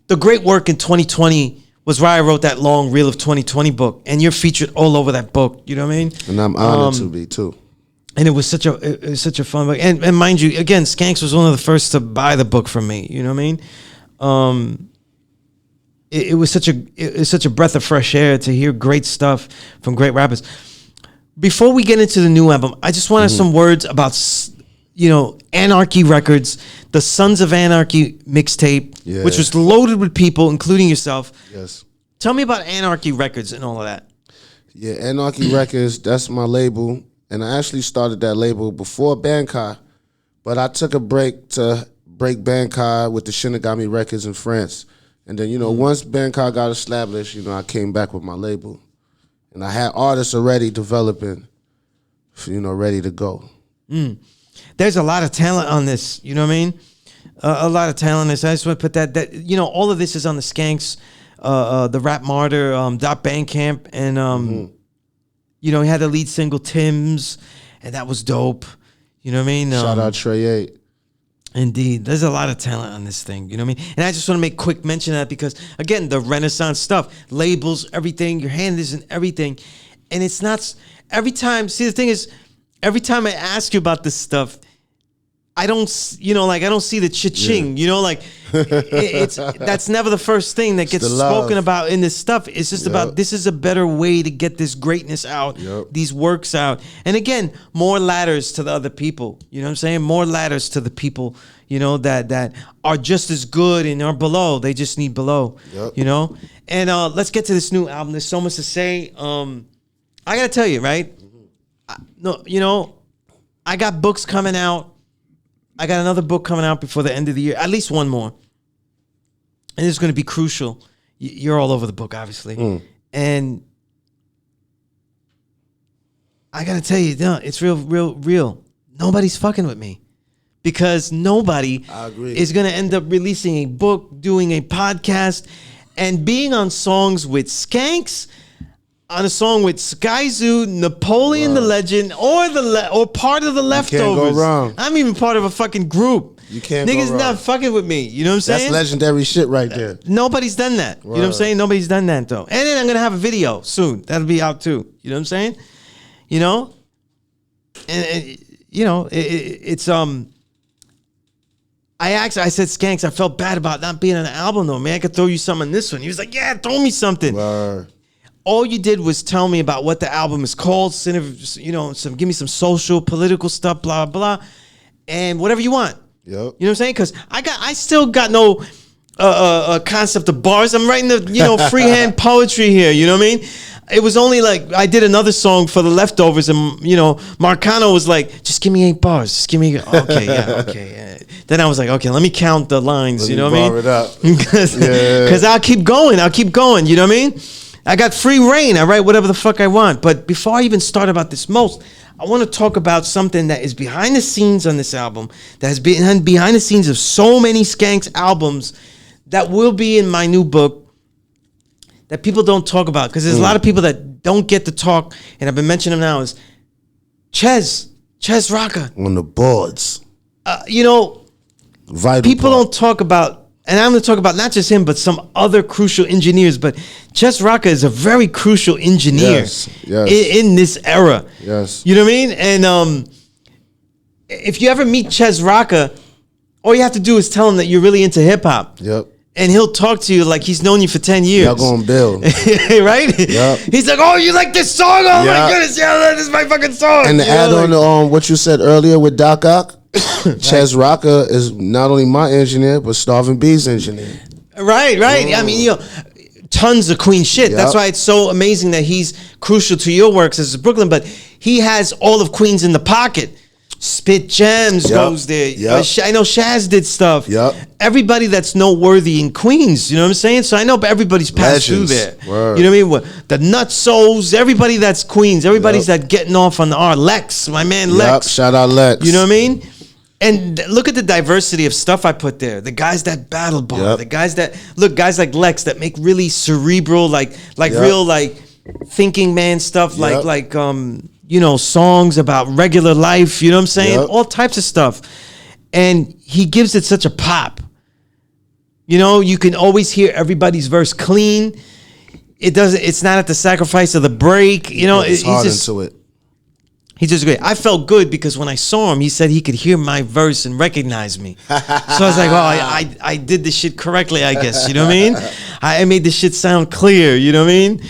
the great work in 2020 was why I wrote that long Reel of 2020 book. And you're featured all over that book, you know what I mean? And I'm honored to be, too. And it was such a fun book. And mind you, again, Skanks was one of the first to buy the book from me, you know what I mean? It was such a breath of fresh air to hear great stuff from great rappers. Before we get into the new album, I just wanted some words about, Anarchy Records, the Sons of Anarchy mixtape, which was loaded with people, including yourself. Yes. Tell me about Anarchy Records and all of that. Yeah, Anarchy Records, that's my label. And I actually started that label before Bankai, but I took a break to break Bankai with the Shinigami Records in France. And then, once Bankai got established, I came back with my label. And I had artists already developing, ready to go. There's a lot of talent on this, you know what I mean? A lot of talent on this. I just want to put that all of this is on the Skanks, the Rap Martyr, .bandcamp, and, he had the lead single, Tim's, and that was dope. You know what I mean? Shout out Trey 8. Indeed. There's a lot of talent on this thing, you know what I mean? And I just want to make quick mention of that because, again, the Renaissance stuff, labels, everything, your hand is in everything. And it's not, every time, see, the thing is, every time I ask you about this stuff, I don't, I don't see the cha-ching, that's never the first thing that gets spoken about in this stuff. It's just about, this is a better way to get this greatness out, these works out. And again, more ladders to the other people, you know what I'm saying? More ladders to the people, that are just as good and are below. They just need below, And let's get to this new album. There's so much to say. I got to tell you, right? I got books coming out. I got another book coming out before the end of the year, at least one more. And it's going to be crucial. You're all over the book, obviously. And I got to tell you, it's real. Nobody's fucking with me. Because nobody is going to end up releasing a book, doing a podcast, and being on songs with Skanks, on a song with Skyzoo, Napoleon the Legend, or part of the Leftovers. You can't go wrong. I'm even part of a fucking group. You can't Niggas go wrong. not fucking with me. You know what I'm saying? That's legendary shit right there. Nobody's done that. You know what I'm saying? Nobody's done that, though. And then I'm going to have a video soon. That'll be out, too. You know what I'm saying? It's I said, Skanks, I felt bad about not being on the album, though. Man, I could throw you something on this one. He was like, yeah, throw me something. Word. All you did was tell me about what the album is called, give me some social, political stuff, blah, blah, and whatever you want. Yep. You know what I'm saying? Because I still got no concept of bars. I'm writing the, freehand poetry here, you know what I mean? It was only like, I did another song for the Leftovers, and, Marcano was like, just give me 8 bars. Just give me, okay, yeah. Then I was like, okay, let me count the lines, you know what I mean? It up. Because I'll keep going, you know what I mean? I got free reign. I write whatever the fuck I want. But before I even start about this I want to talk about something that is behind the scenes on this album, that has been behind the scenes of so many Skanks albums that will be in my new book that people don't talk about. Because there's a lot of people that don't get to talk, and I've been mentioning them now, is Ches Rocca. On the boards. Vital people don't talk about, and I'm going to talk about not just him, but some other crucial engineers. But Ches Rocca is a very crucial engineer in this era. Yes. You know what I mean? And if you ever meet Ches Rocca, all you have to do is tell him that you're really into hip hop. Yep. And he'll talk to you like he's known you for 10 years. Y'all going to build. Right? Yep. He's like, oh, you like this song? Oh, my goodness. Yeah, this is my fucking song. And to add on to what you said earlier with Doc Ock, Ches Rocca is not only my engineer, but Starving B's engineer. Right. I mean, tons of Queen shit. Yep. That's why it's so amazing that he's crucial to your works as Brooklyn, but he has all of Queens in the pocket. Spit Gems goes there. Yep. I know Shaz did stuff. Yep. Everybody that's noteworthy in Queens, you know what I'm saying? So I know everybody's passed through there. Word. You know what I mean? The Nutsos, everybody that's Queens, everybody's that getting off on the R. Lex, my man Lex. Shout out Lex. You know what I mean? And look at the diversity of stuff I put there. The guys that battle bar, Yep. the guys that guys like Lex that make really cerebral, like Yep. real like thinking man stuff, Yep. like you know, songs about regular life. You know what I'm saying? Yep. All types of stuff. And he gives it such a pop. You know, you can always hear everybody's verse clean. It's not at the sacrifice of the break. You know, It's he's hard just into it. he's just great. I felt good because when I saw him, he said he could hear my verse and recognize me. So I was like, oh, I did this shit correctly, I guess. You know what I mean? I made this shit sound clear. You know what I mean?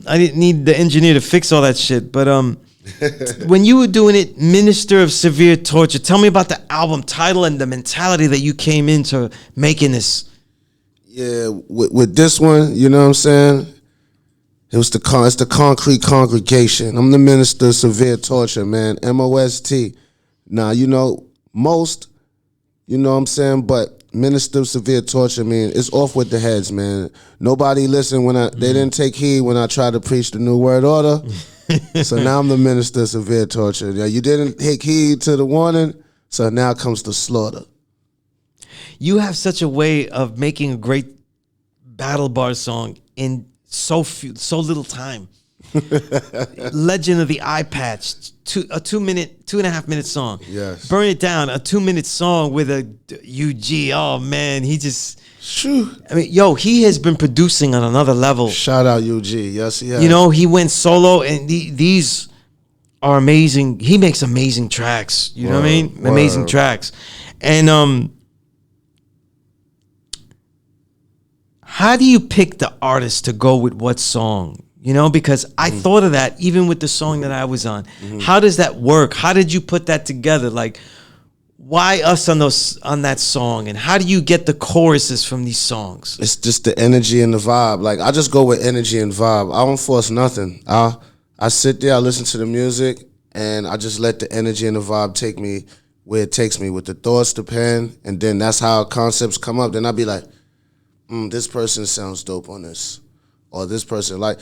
I didn't need the engineer to fix all that shit. But when you were doing it, Minister of Severe Torture, tell me about the album title and the mentality that you came into making this. Yeah, with this one, you know what I'm saying? It's the Concrete Congregation. I'm the Minister of Severe Torture, man. MOST. Now, you know, most, you know what I'm saying, but Minister of Severe Torture, man, it's off with the heads, man. Nobody listened when they didn't take heed when I tried to preach the New World Order. So now I'm the Minister of Severe Torture. Yeah, you didn't take heed to the warning, so now comes the slaughter. You have such a way of making a great battle bar song in so little time. Legend of the Eye Patch, a 2 minute, 2.5 minute song. Yes. Burn It Down, a 2 minute song with a UG. Oh man, he just. Shoo. I mean, yo, he has been producing on another level. Shout out UG. Yes, he has. You know, he went solo, and these are amazing. He makes amazing tracks. You know what I mean? Amazing tracks. And how do you pick the artist to go with what song? You know, because I thought of that even with the song that I was on. How does that work? How did you put that together? Like, why us on that song? And how do you get the choruses from these songs? It's just the energy and the vibe. Like, I just go with energy and vibe. I don't force nothing. I sit there, I listen to the music, and I just let the energy and the vibe take me where it takes me with the thoughts, the pen, and then that's how concepts come up. Then I'll be like, this person sounds dope on this. Or this person, like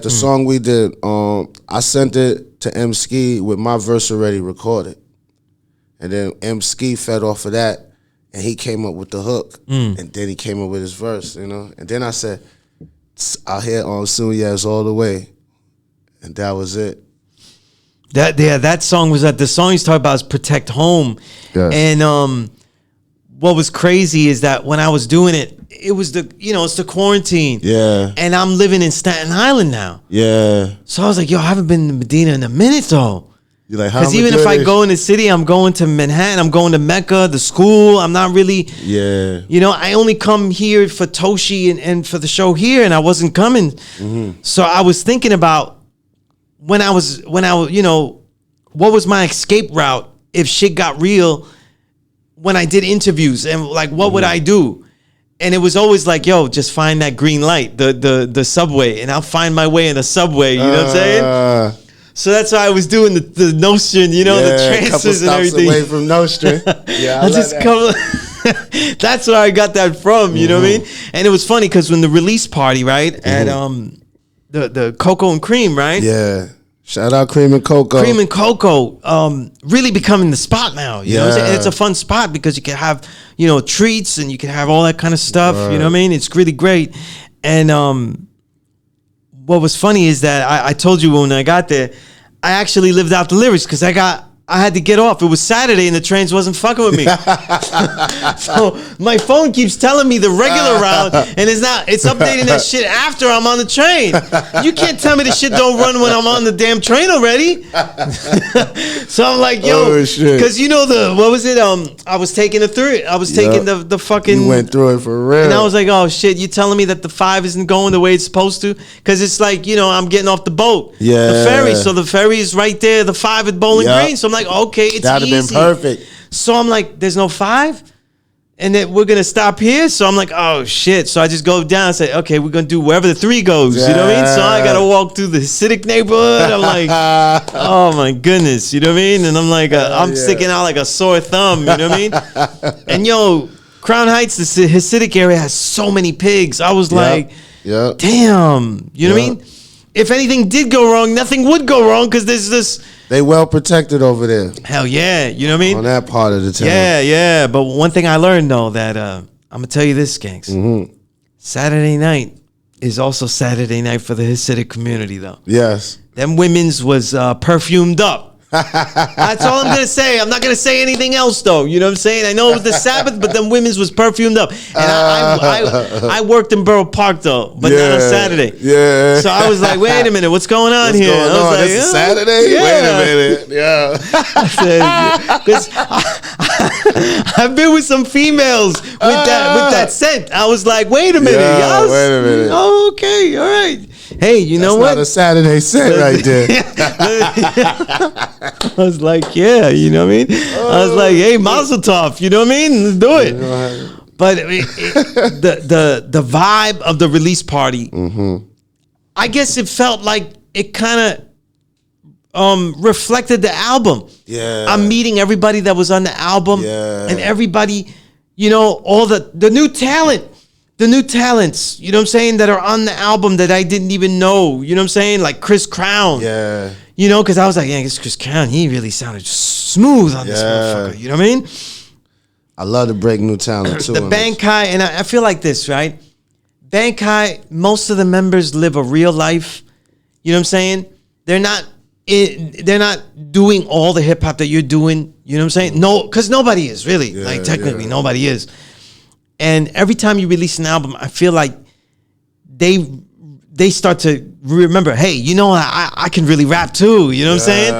the song we did, I sent it to M. Ski with my verse already recorded. And then M. Ski fed off of that, and he came up with the hook. And then he came up with his verse, you know? And then I said, I hear Soon Yes all the way. And that was it. That song was the song he's talking about is Protect Home. Yes. And what was crazy is that when I was doing it, it was it's the quarantine. Yeah. And I'm living in Staten Island now. Yeah. So I was like, yo, I haven't been to Medina in a minute though. You're like, how? Because even if I go in the city, I'm going to Manhattan, I'm going to Mecca, the school. I'm not really, you know, I only come here for Toshi and for the show here, and I wasn't coming. So I was thinking about when I was, you know, what was my escape route if shit got real when I did interviews, and like, what would I do? And it was always like, yo, just find that green light, the subway, and I'll find my way in the subway. You know what I'm saying? So that's why I was doing the Nostrand, you know, the transfers and everything. Away from Nostrand. Yeah, I just come. That's where I got that from. You know what I mean? And it was funny because when the release party, right, at the Cocoa and Cream, right? Yeah. Shout out Cream and Cocoa. Cream and Cocoa, really becoming the spot now. You know what I'm saying? And it's a fun spot because you can have, you know, treats and you can have all that kind of stuff. Right. You know what I mean? It's really great. And what was funny is that I told you when I got there, I actually lived out the lyrics because I had to get off. It was Saturday and the trains wasn't fucking with me. So my phone keeps telling me the regular route, and it's updating that shit after I'm on the train. You can't tell me the shit don't run when I'm on the damn train already. So I'm like, yo, because you know what was it? I was taking the fucking. You went through it for real. And I was like, oh shit, you telling me that the 5 isn't going the way it's supposed to? Because it's like, you know, I'm getting off the boat. Yeah. The ferry. So the ferry is right there, the 5 at Bowling Green. So I'm like, okay, it's that'd have been perfect. So I'm like, there's no 5? And then we're going to stop here? So I'm like, oh, shit. So I just go down and say, okay, we're going to do wherever the 3 goes. You know what I mean? So I got to walk through the Hasidic neighborhood. I'm like, oh, my goodness. You know what I mean? And I'm like, I'm sticking out like a sore thumb. You know what I mean? And, yo, Crown Heights, the Hasidic area has so many pigs. I was like, damn. You know what I mean? If anything did go wrong, nothing would go wrong because there's this They well protected over there Hell yeah, you know what I mean? on that part of the town. Yeah. But one thing I learned though that I'm gonna tell you this, Skanks. Saturday night is also Saturday night for the Hasidic community though. Yes. Them women's was perfumed up. That's all I'm gonna say. I'm not gonna say anything else though. You know what I'm saying? I know it was the Sabbath, but them women's was perfumed up. And I worked in Borough Park though, but not on Saturday. Yeah. So I was like, wait a minute, what's going on What's here? going I was on? like, This is Saturday? Wait a minute. Yeah. Because I've been with some females with that scent. I was like, wait a minute, Yeah, y'all. wait a minute. Oh, okay, all right. Hey, you know That's what? not a Saturday scent right there. I was like, yeah, you know what I mean? I was like, hey, Mazel Tov, you know what I mean? Let's do it. But the vibe of the release party, I guess it felt like it kind of reflected the album. Yeah. I'm meeting everybody that was on the album, and everybody, you know, all the new talent. The new talents, you know what I'm saying, that are on the album that I didn't even know, you know what I'm saying? Like Chris Crown. Yeah. You know, because I was like, yeah, it's Chris Crown. He really sounded smooth on this motherfucker. You know what I mean? I love to break new talent too. The Bankai, and I feel like this, right? Bankai, most of the members live a real life. You know what I'm saying? They're not doing all the hip hop that you're doing. You know what I'm saying? No, because nobody is really. Like technically, nobody is. And every time you release an album, I feel like they start to remember, hey, you know, I can really rap too. You know what I'm saying?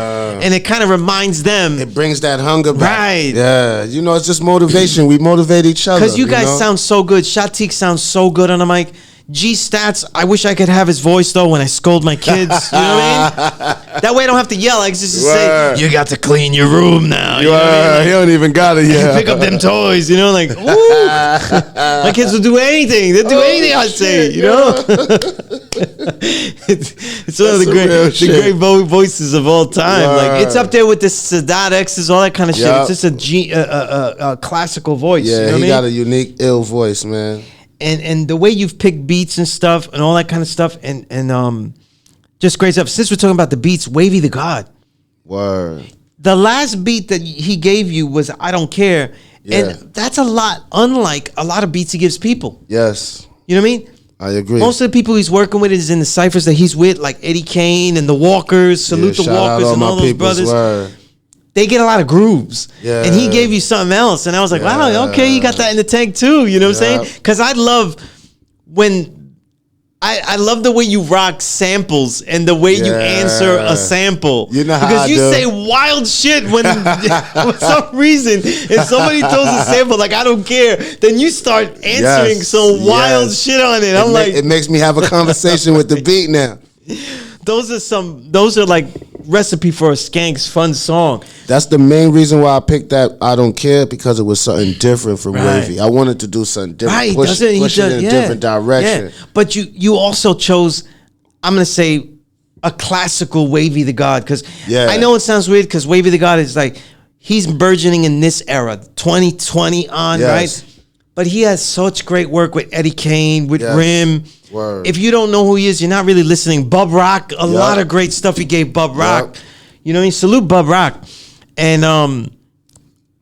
And it kind of reminds them. It brings that hunger back. Right. Yeah. You know, it's just motivation. We motivate each other. Because you guys sound so good. Shatik sounds so good on the mic. G Stats, I wish I could have his voice though when I scold my kids. You know what I mean? That way I don't have to yell. I can just say, you got to clean your room now. You know what I mean? He don't even got it yet. Pick up them toys, you know, like, ooh. My kids will do anything. They'll do anything I say, you know? it's one of the great voices of all time. Like, it's up there with the Sadat X's, all that kind of shit. It's just a classical voice. Yeah, you know what he I mean? got a unique, ill voice, man. And the way you've picked beats and stuff and all that kind of stuff and just great stuff. Since we're talking about the beats, Wavy the God. Word. The last beat that he gave you was I Don't Care. Yeah. And that's a lot unlike a lot of beats he gives people. Yes. You know what I mean? I agree. Most of the people he's working with is in the ciphers that he's with, like Eddie Kane and the Walkers, Salute the Walkers and all those brothers. Word. They get a lot of grooves. Yeah. And he gave you something else. And I was like, wow, okay, you got that in the tank too. You know what I'm saying? Because I love when I love the way you rock samples and the way you answer a sample. You know how because you say wild shit when for some reason if somebody throws a sample like I don't care, then you start answering some wild shit on it. I'm like, it makes me have a conversation with the beat now. Those are like recipe for a Skanks fun song. That's the main reason why I picked that I Don't Care, because it was something different from Wavy. I wanted to do something different, push it in a different direction. Yeah. But you also chose, I'm going to say, a classical Wavy the God, because I know it sounds weird because Wavy the God is like, he's burgeoning in this era, 2020 on, right? But he has such great work with Eddie Kane, with Rim. Word. If you don't know who he is, you're not really listening. Bub Rock, a lot of great stuff he gave Bub Rock. You know what I mean? Salute Bub Rock. And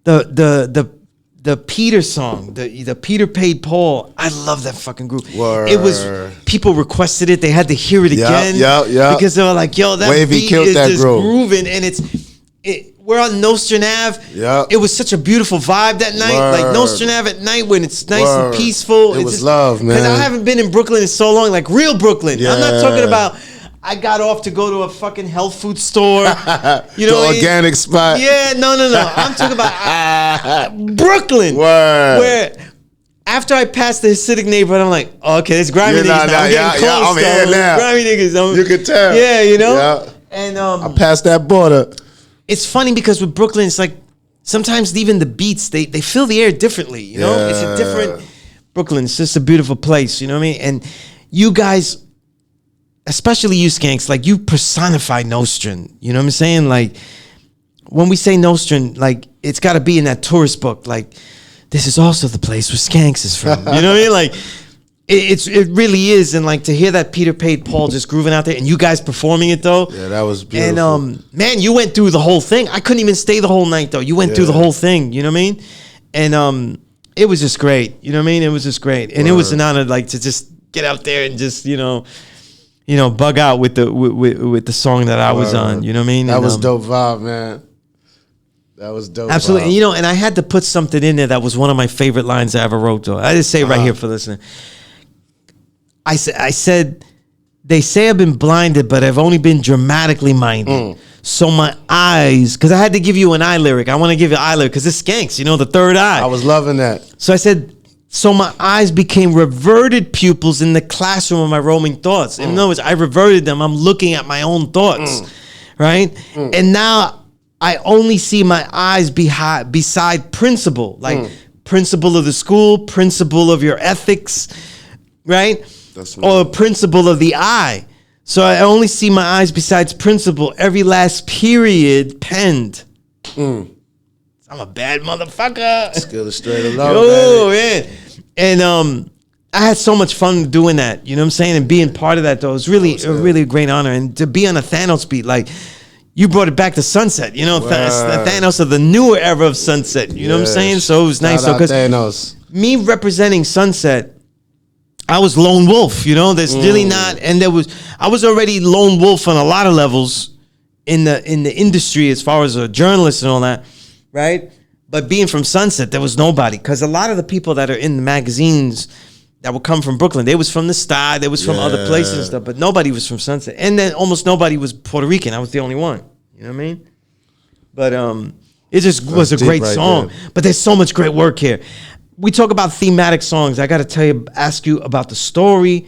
the Peter song, the Peter Paid Paul, I love that fucking group. Word. It was, people requested it. They had to hear it again. Because they were like, yo, that Wavy beat killed is that just groove. grooving. And we're on Nostrand Ave. It was such a beautiful vibe that night. Word. Like Nostrand Ave at night when it's nice Word. and peaceful. It was just love, man. Because I haven't been in Brooklyn in so long, like real Brooklyn. I'm not talking about I got off to go to a fucking health food store. You know, the organic spot. Yeah, no. I'm talking about Brooklyn. Word. Where after I passed the Hasidic neighborhood, I'm like, oh, okay, it's grimy niggas now. I'm getting close, I'm here now. Grimy niggas. You can tell. Yeah, you know? Yeah. And I passed that border. it's funny because with Brooklyn, it's like sometimes even the beats, they fill the air differently, you know? It's a different Brooklyn. It's just a beautiful place, you know what I mean? And you guys, especially you Skanks, like you personify Nostrand, you know what I'm saying? Like when we say Nostrand, like it's got to be in that tourist book, like this is also the place where Skanks is from, you know what I mean? Like it really is, and like to hear that Peter paid Paul just grooving out there, and you guys performing it though. Yeah, that was beautiful. And man, you went through the whole thing. I couldn't even stay the whole night though. You went through the whole thing. You know what I mean? And it was just great. You know what I mean? It was just great, and it was an honor, like to just get out there and just bug out with the song that I was on. You know what I mean? That was dope vibe, man. That was dope. Absolutely. Vibe. And I had to put something in there that was one of my favorite lines I ever wrote though. I just say it right here for listening. I said, they say I've been blinded, but I've only been dramatically minded. So my eyes, because I had to give you an eye lyric. I want to give you an eye lyric because it's Skanks, the third eye. I was loving that. So I said, so my eyes became reverted pupils in the classroom of my roaming thoughts. In other words, I reverted them. I'm looking at my own thoughts, right? And now I only see my eyes beside principle, like principle of the school, principle of your ethics, right? Or principle of the eye. So I only see my eyes besides principle, every last period penned. I'm a bad motherfucker. Skill is straight along. Oh, man. And I had so much fun doing that. You know what I'm saying? And being part of that, though, it was really a great honor. And to be on a Thanos beat, like, you brought it back to Sunset. Thanos of the newer era of Sunset. You know what I'm saying? So it was nice. Shout out Thanos. Me representing Sunset, I was lone wolf, there's really not, and I was already lone wolf on a lot of levels in the industry as far as a journalist and all that, right? But being from Sunset, there was nobody, because a lot of the people that are in the magazines that would come from Brooklyn, they was from the Star, they was from other places and stuff, but nobody was from Sunset, and then almost nobody was Puerto Rican. I was the only one, you know what I mean? But it just was a great song. But there's so much great work here. We talk about thematic songs. I got to ask you about the story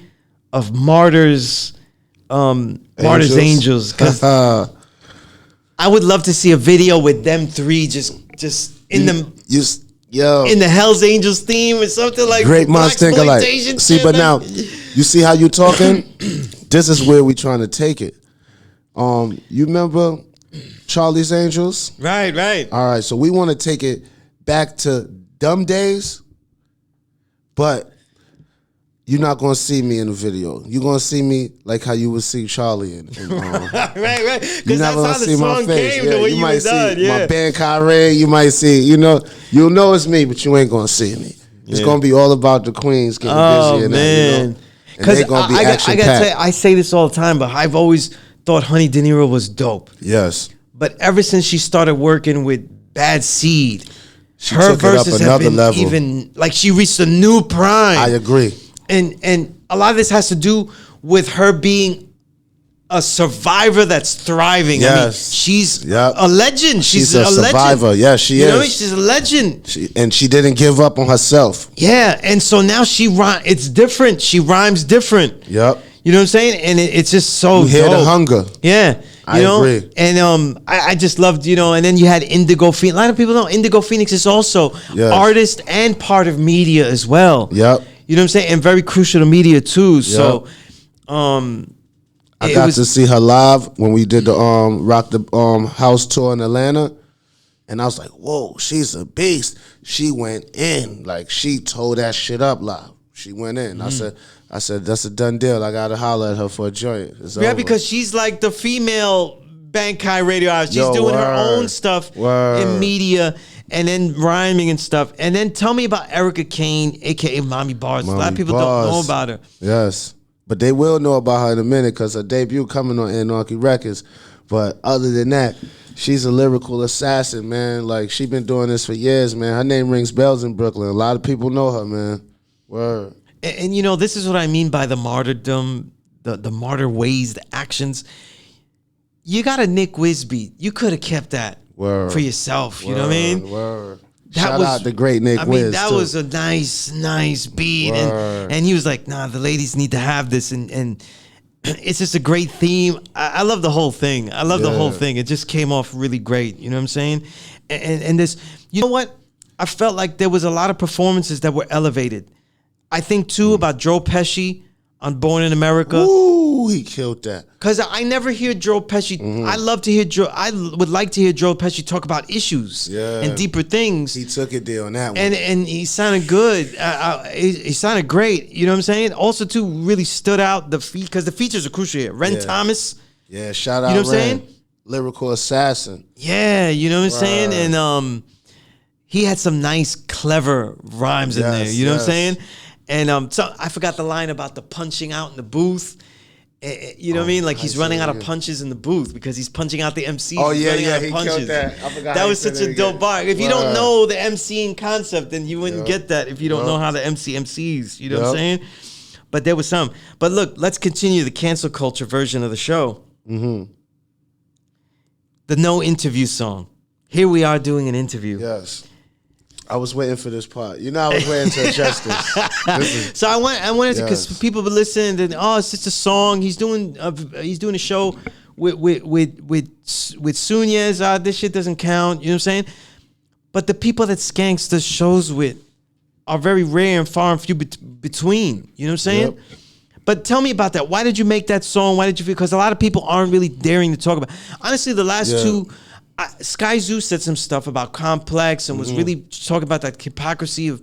of Martyr's Angels, because I would love to see a video with them three just in in the Hell's Angels theme or something like great monster like. See, but now you see how you talking. This is where we trying to take it. You remember Charlie's Angels? Right. All right, so we want to take it back to dumb days, but you're not gonna see me in the video. You're gonna see me like how you would see Charlie in. right. You're not gonna see my face. Yeah, you might see my band Kyrie. You might see. You'll know it's me, but you ain't gonna see me. It's gonna be all about the queens getting busy and man. that. Because I gotta say, I say this all the time, but I've always thought Honey De Niro was dope. Yes. But ever since she started working with Bad Seed, her verses have been level. Even like she reached a new prime. I agree. And a lot of this has to do with her being a survivor that's thriving. Yes. I mean, she's a legend. She's a survivor. Legend. Yeah, she is. You know what I mean? She's a legend. And she didn't give up on herself. Yeah, and so now it's different. She rhymes different. Yep. You know what I'm saying? And it's just so you hear dope. the hunger. Yeah. I agree. And I just loved, and then you had Indigo Phoenix. A lot of people know Indigo Phoenix is also artist and part of media as well. Yep. You know what I'm saying? And very crucial to media too. Yep. So I got to see her live when we did the Rock the House tour in Atlanta. And I was like, whoa, she's a beast. She went in. Like, she tore that shit up live. She went in. I said, that's a done deal. I got to holler at her for a joint. It's over. Because she's like the female Bankai radio artist. She's doing her own stuff in media and then rhyming and stuff. And then tell me about Erica Kane, a.k.a. Mommy Bars. A lot of people don't know about her. Yes. But they will know about her in a minute because her debut coming on Anarchy Records. But other than that, she's a lyrical assassin, man. Like, she been doing this for years, man. Her name rings bells in Brooklyn. A lot of people know her, man. Word. And this is what I mean by the martyrdom, the martyr ways, the actions. You got a Nick Wiz beat. You could have kept that for yourself. You know what I mean? Word. Shout out the great Nick Wiz. That was a nice beat. And he was like, nah, the ladies need to have this. And it's just a great theme. I love the whole thing. I love the whole thing. It just came off really great. You know what I'm saying? And this, you know what? I felt like there was a lot of performances that were elevated. I think too about Joe Pesci on Born in America. Ooh, he killed that. Because I never hear Joe Pesci. I love to hear Joe. I would like to hear Joe Pesci talk about issues and deeper things. He took it there on that one. And he sounded good. He sounded great. You know what I'm saying? Also, too, really stood out because the features are crucial here. Ren Thomas. Yeah, shout out You know what I'm Ren. saying? Lyrical assassin. Yeah, you know what I'm saying? And he had some nice, clever rhymes in there. You know what I'm saying? And so I forgot the line about the punching out in the booth. You know what I mean? Like he's running out of punches in the booth because he's punching out the MC. Oh yeah, he killed that. I forgot. That was such a dope bar. If you don't know the MCing concept, then you wouldn't get that. If you don't know how to MC MCs, you know what I'm saying? But there was some. But look, let's continue the cancel culture version of the show. The no interview song. Here we are doing an interview. Yes. I was waiting for this part. You know, I was waiting to adjust this. So I wanted to, because people would listen and it's just a song. He's doing a show with Sunez. This shit doesn't count. You know what I'm saying? But the people that Skanks does shows with are very rare and far and few between. You know what I'm saying? Yep. But tell me about that. Why did you make that song? Why did you? Because a lot of people aren't really daring to talk about. Honestly, the last two. Sky Zoo said some stuff about Complex and was really talking about that hypocrisy of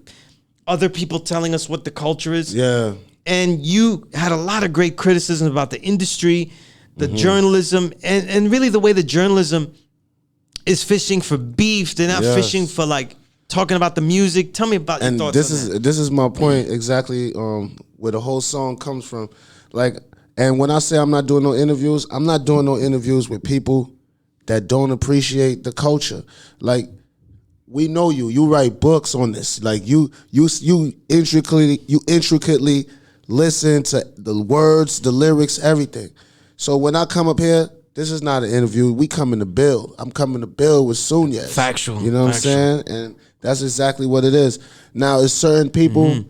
other people telling us what the culture is. Yeah. And you had a lot of great criticism about the industry, the journalism, and really the way the journalism is fishing for beef. They're not fishing for like talking about the music. Tell me about your thoughts on that. This is my point exactly where the whole song comes from. Like, and when I say I'm not doing no interviews, I'm not doing no interviews with people that don't appreciate the culture. Like, we know you write books on this. Like you intricately listen to the words, the lyrics, everything. So when I come up here, this is not an interview. We coming to build. I'm coming to build with Sunez. Factual. You know what I'm saying? And that's exactly what it is. Now, it's certain people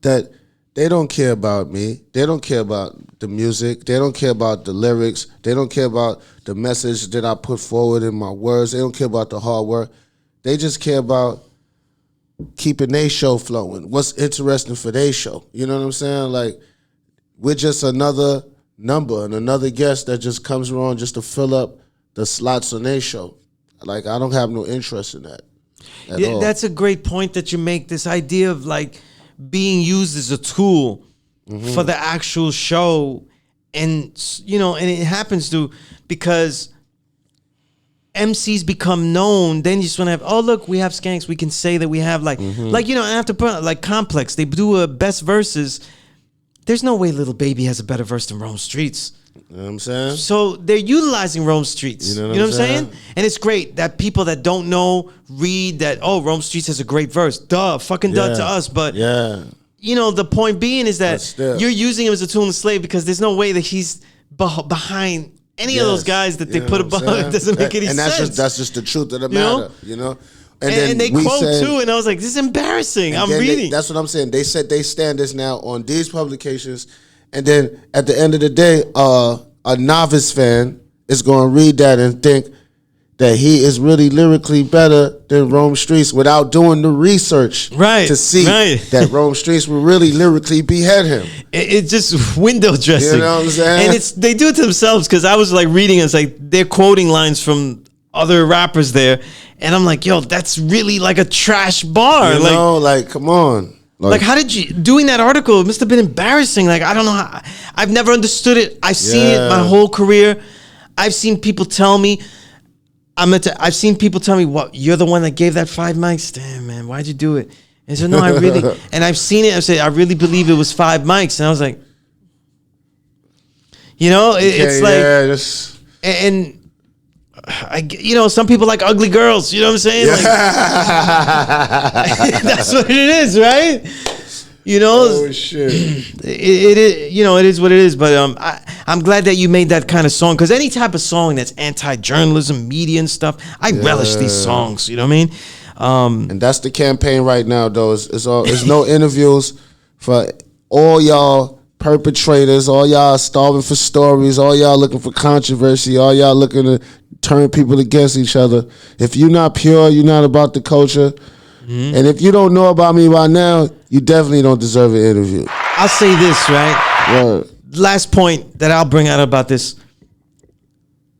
that they don't care about me. They don't care about the music. They don't care about the lyrics. They don't care about the message that I put forward in my words. They don't care about the hard work. They just care about keeping their show flowing. What's interesting for their show. You know what I'm saying? Like, we're just another number and another guest that just comes around just to fill up the slots on their show. Like, I don't have no interest in that at all. That's a great point that you make. This idea of like being used as a tool for the actual show. And, you know, and it happens to, because MCs become known, then you just want to have, oh, look, we have Skanks. We can say that we have like, you know, I have to put like Complex. They do a best verses. There's no way Little Baby has a better verse than Rome Streets. You know what I'm saying? So they're utilizing Rome Streets. You know what I'm saying? And it's great that people that don't know read that, oh, Rome Streets has a great verse. Fucking duh to us. But, you know, the point being is that you're using him as a tool and slave because there's no way that he's behind any of those guys that they put above. It doesn't make any sense. That's just the truth of the matter, you know? And they quote too, and I was like, this is embarrassing. I'm reading. That's what I'm saying. They set they standards now on these publications, and then at the end of the day, a novice fan is going to read that and think that he is really lyrically better than Rome Streets without doing the research to see that Rome Streets will really lyrically behead him. It's just window dressing. You know what I'm saying? And they do it to themselves, because I was like reading, it's like they're quoting lines from other rappers there, and I'm like, yo, that's really like a trash bar. You know, like come on. Like, how did you, doing that article, it must have been embarrassing. Like, I don't know how, I've never understood it. I've seen it my whole career. I've seen people tell me, I've seen people tell me, what, you're the one that gave that 5 mics? Damn, man, why'd you do it? And so, no, I really, and I've seen it, I said, I really believe it was 5 mics. And I was like, you know, it's like, and you know, some people like ugly girls, you know what I'm saying? Like, that's what it is, right? You know, oh shit. It is, you know, it is what it is. But I'm glad that you made that kind of song, because any type of song that's anti-journalism, media and stuff, I relish these songs. You know what I mean? And that's the campaign right now, though. It's no interviews for all y'all perpetrators, all y'all starving for stories, all y'all looking for controversy, all y'all looking to turn people against each other. If you're not pure, you're not about the culture. And if you don't know about me by now, you definitely don't deserve an interview. I'll say this, right? Word. Last point that I'll bring out about this.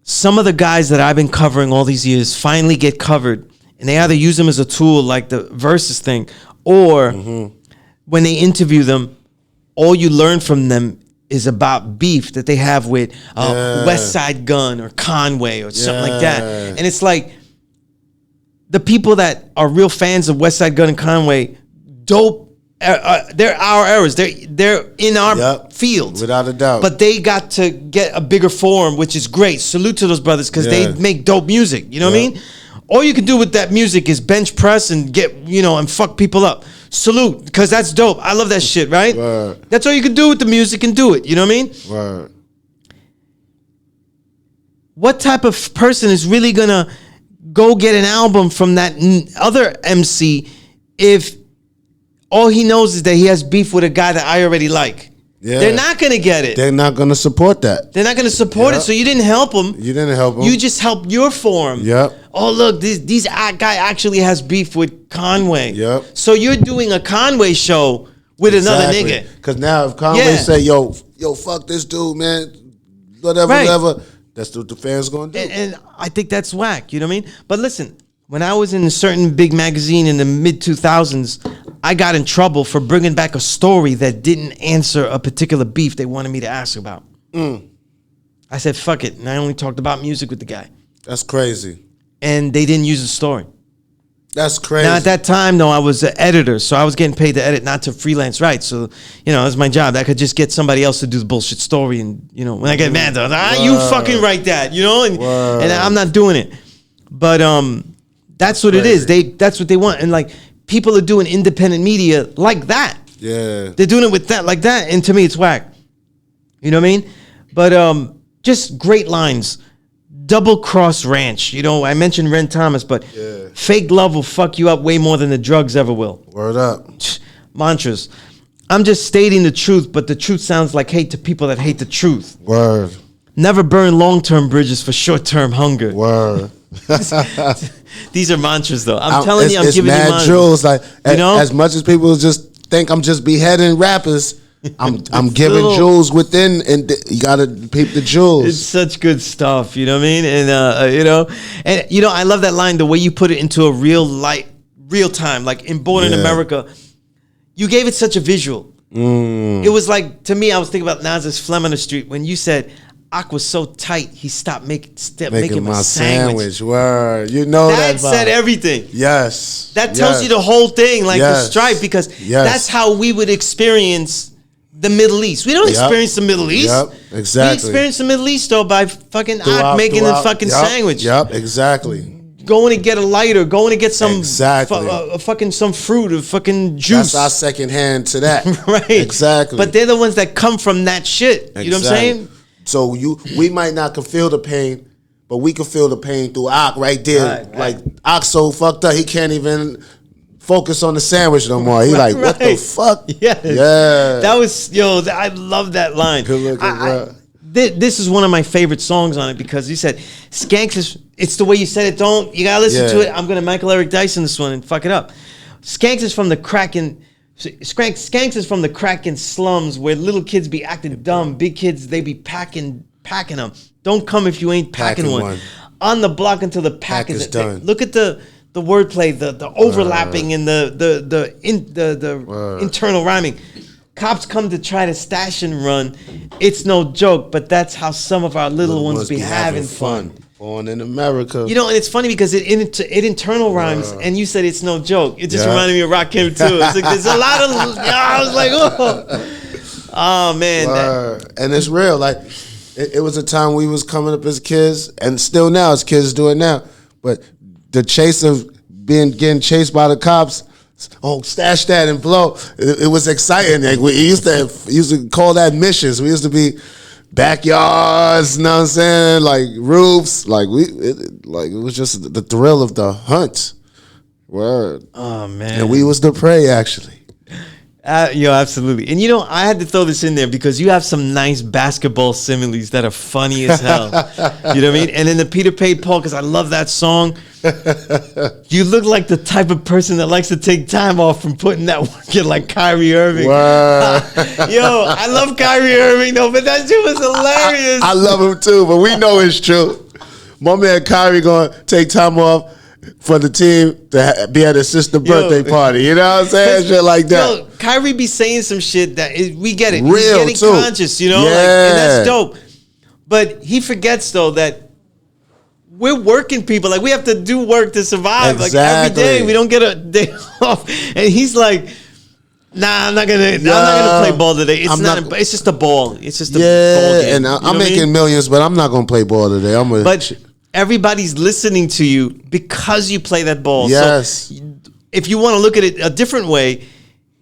Some of the guys that I've been covering all these years finally get covered, and they either use them as a tool, like the Versus thing, or when they interview them, all you learn from them is about beef that they have with West Side Gun or Conway or something like that. And it's like, the people that are real fans of West Side Gun and Conway, dope. They're our eras. They're in our field, without a doubt. But they got to get a bigger forum, which is great. Salute to those brothers because they make dope music. You know what I mean? All you can do with that music is bench press and get and fuck people up. Salute, because that's dope. I love that shit. Right? Word. That's all you can do with the music and do it. You know what I mean? Word. What type of person is really gonna go get an album from that other MC if all he knows is that he has beef with a guy that I already like? Yeah. They're not going to get it. They're not going to support that. They're not going to support it, so you didn't help them. You didn't help them. You just helped your forum. Yep. Oh, look, this guy actually has beef with Conway. Yep. So you're doing a Conway show with another nigga. Because now if Conway say, yo, fuck this dude, man, whatever, that's what the fans going to do. And I think that's whack, you know what I mean? But listen, when I was in a certain big magazine in the mid-2000s, I got in trouble for bringing back a story that didn't answer a particular beef they wanted me to ask about. I said, fuck it. And I only talked about music with the guy. That's crazy. And they didn't use the story. That's crazy. Now, at that time, though, I was an editor, so I was getting paid to edit, not to freelance write. So, it was my job. I could just get somebody else to do the bullshit story. And, when I get mad, I was you fucking write that, and I'm not doing it. But that's what it is. That's what they want. And, like, people are doing independent media like that. Yeah. They're doing it with that, like that. And to me, it's whack. You know what I mean? But just great lines. Double Cross Ranch. I mentioned Ren Thomas, but fake love will fuck you up way more than the drugs ever will. Word up. Mantras. I'm just stating the truth, but the truth sounds like hate to people that hate the truth. Word. Never burn long-term bridges for short-term hunger. Word. These are mantras, though. I'm telling you, I'm giving you mantras. Jewels, like, as much as people just think I'm just beheading rappers, I'm giving jewels within, and you gotta peep the jewels. It's such good stuff, you know what I mean? And I love that line, the way you put it into a real time, like in Born in America. You gave it such a visual. It was like, to me, I was thinking about Nas's Phlegm on the Street when you said, Ak was so tight, he stopped making my sandwich. Word. That said everything. Yes. That tells you the whole thing, like the stripe, because that's how we would experience the Middle East. We don't experience the Middle East. Yep, exactly. We experience the Middle East, though, by fucking Ak making a fucking sandwich. Yep, exactly. Going to get a lighter, going to get some fucking some fruit or fucking juice. That's our second hand to that. Right. Exactly. But they're the ones that come from that shit. Exactly. You know what I'm saying? So we might not can feel the pain, but we can feel the pain through Ak right there. Right. Like Ak so fucked up, he can't even focus on the sandwich no more. He like, what the fuck? Yes. Yeah. That was, I love that line. Good looking, bro. This is one of my favorite songs on it because you said, Skanks it's the way you said it, you gotta listen to it. I'm gonna Michael Eric Dyson this one and fuck it up. Skanks is from the cracking slums where little kids be acting dumb, big kids, they be packing them. Don't come if you ain't packing one. On the block until the pack is done. Look at the wordplay, the overlapping and the internal rhyming. Cops come to try to stash and run. It's no joke, but that's how some of our little ones be having fun. Born in America. And it's funny because it internal rhymes, and you said it's no joke. It just reminded me of Rakim too. It's like there's a lot of. I was like, oh man. And it's real. Like it was a time we was coming up as kids, and still now as kids do it now. But the chase of getting chased by the cops. Oh, stash that and blow! It was exciting. Like we used to call that missions. We used to be backyards, you know what I'm saying? Like roofs, it was just the thrill of the hunt. Word. Oh man. And we was the prey actually. Yo, absolutely. And you know, I had to throw this in there because you have some nice basketball similes that are funny as hell. You know what I mean? And then the Peter Paid Paul, because I love that song. You look like the type of person that likes to take time off from putting that work in, like Kyrie Irving. Yo, I love Kyrie Irving though, but that shit was hilarious. I love him too, but we know it's true. My man Kyrie gonna take time off for the team to be at his sister's birthday party. You know what I'm saying? Shit like that. Yo, Kyrie be saying some shit that we get it. Real He's getting too. conscious, you know? Yeah. Like, and that's dope. But he forgets though that we're working people. Like we have to do work to survive. Exactly. Like every day we don't get a day off. And he's like, nah, I'm not gonna play ball today. It's just a ball. It's just a ball game. And I'm making millions, but I'm not gonna play ball today. But everybody's listening to you because you play that ball. Yes. So if you want to look at it a different way,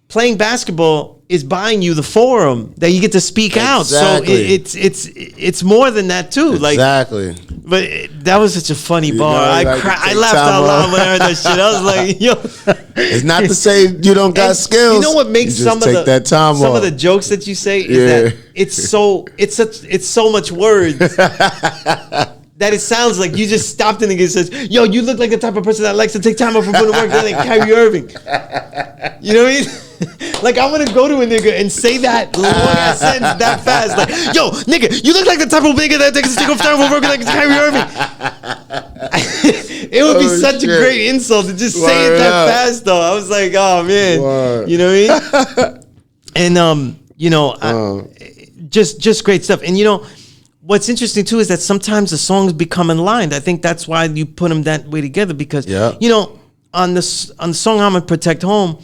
playing basketball is buying you the forum that you get to speak out. So it's more than that too. Exactly. Like, but that was such a funny bar. I laughed out loud when I heard that shit. I was like, yo. It's not to say you don't got skills. You know what makes some of the jokes that you say is that it's so much words. That it sounds like you just stopped and it says, yo, you look like the type of person that likes to take time off from putting work like Kyrie Irving. You know what I mean? Like, I'm going to go to a nigga and say that long ass sentence that fast. Like, yo, nigga, you look like the type of nigga that takes take off time off work like Kyrie Irving. It would be such a great insult to just say it that fast, though. I was like, oh, man. You know what I mean? And, you know, just great stuff. And, you know, what's interesting too is that sometimes the songs become in line. I think that's why you put them that way together because you know on the song "I'm Gonna Protect Home,"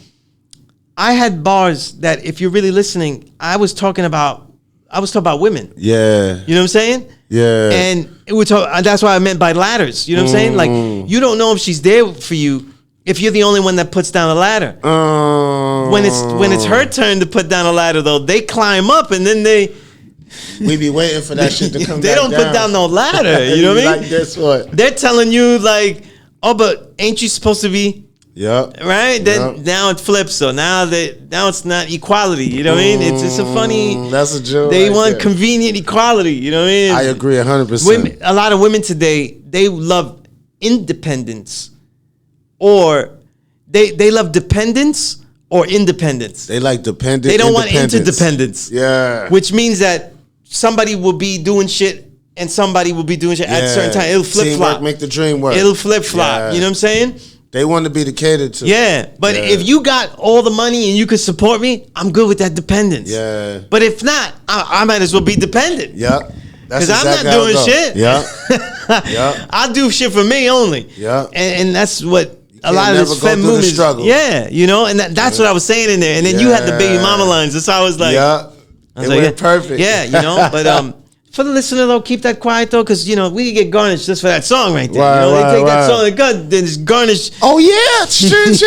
I had bars that if you're really listening, I was talking about women. Yeah, you know what I'm saying? Yeah, and that's why I meant by ladders. You know what I'm saying? Like you don't know if she's there for you if you're the only one that puts down a ladder. When it's her turn to put down a ladder, though, they climb up and then we be waiting for that shit to come They don't put down no ladder. You know what I mean? Like this one. They're telling you like, oh, but ain't you supposed to be? Yep. Right? Then now it flips. So now it's not equality. You know what I mean? It's a funny. That's a joke. They want convenient equality. You know what I mean? I agree 100%. A lot of women today, they love independence, or they love dependence or independence. They like dependent. They don't want interdependence. Yeah. Which means that somebody will be doing shit and somebody will be doing shit at a certain time. It'll flip flop. Make the dream work. It'll flip flop. Yeah. You know what I'm saying? They want to be catered to. Yeah. But if you got all the money and you could support me, I'm good with that dependence. Yeah. But if not, I might as well be dependent. Yep. Because I'm not doing shit. Yeah. Yeah. I'll do shit for me only. Yeah. And that's what a lot of this femme movement struggle. Yeah. You know, and that's what I was saying in there. And then you had the baby mama lines. That's how I was like. Yeah. It went perfect. Yeah, you know, but for the listener though, keep that quiet though, because you know we can get garnished just for that song right there. Right, you know, they take that song and then it's garnished. Oh yeah, shit.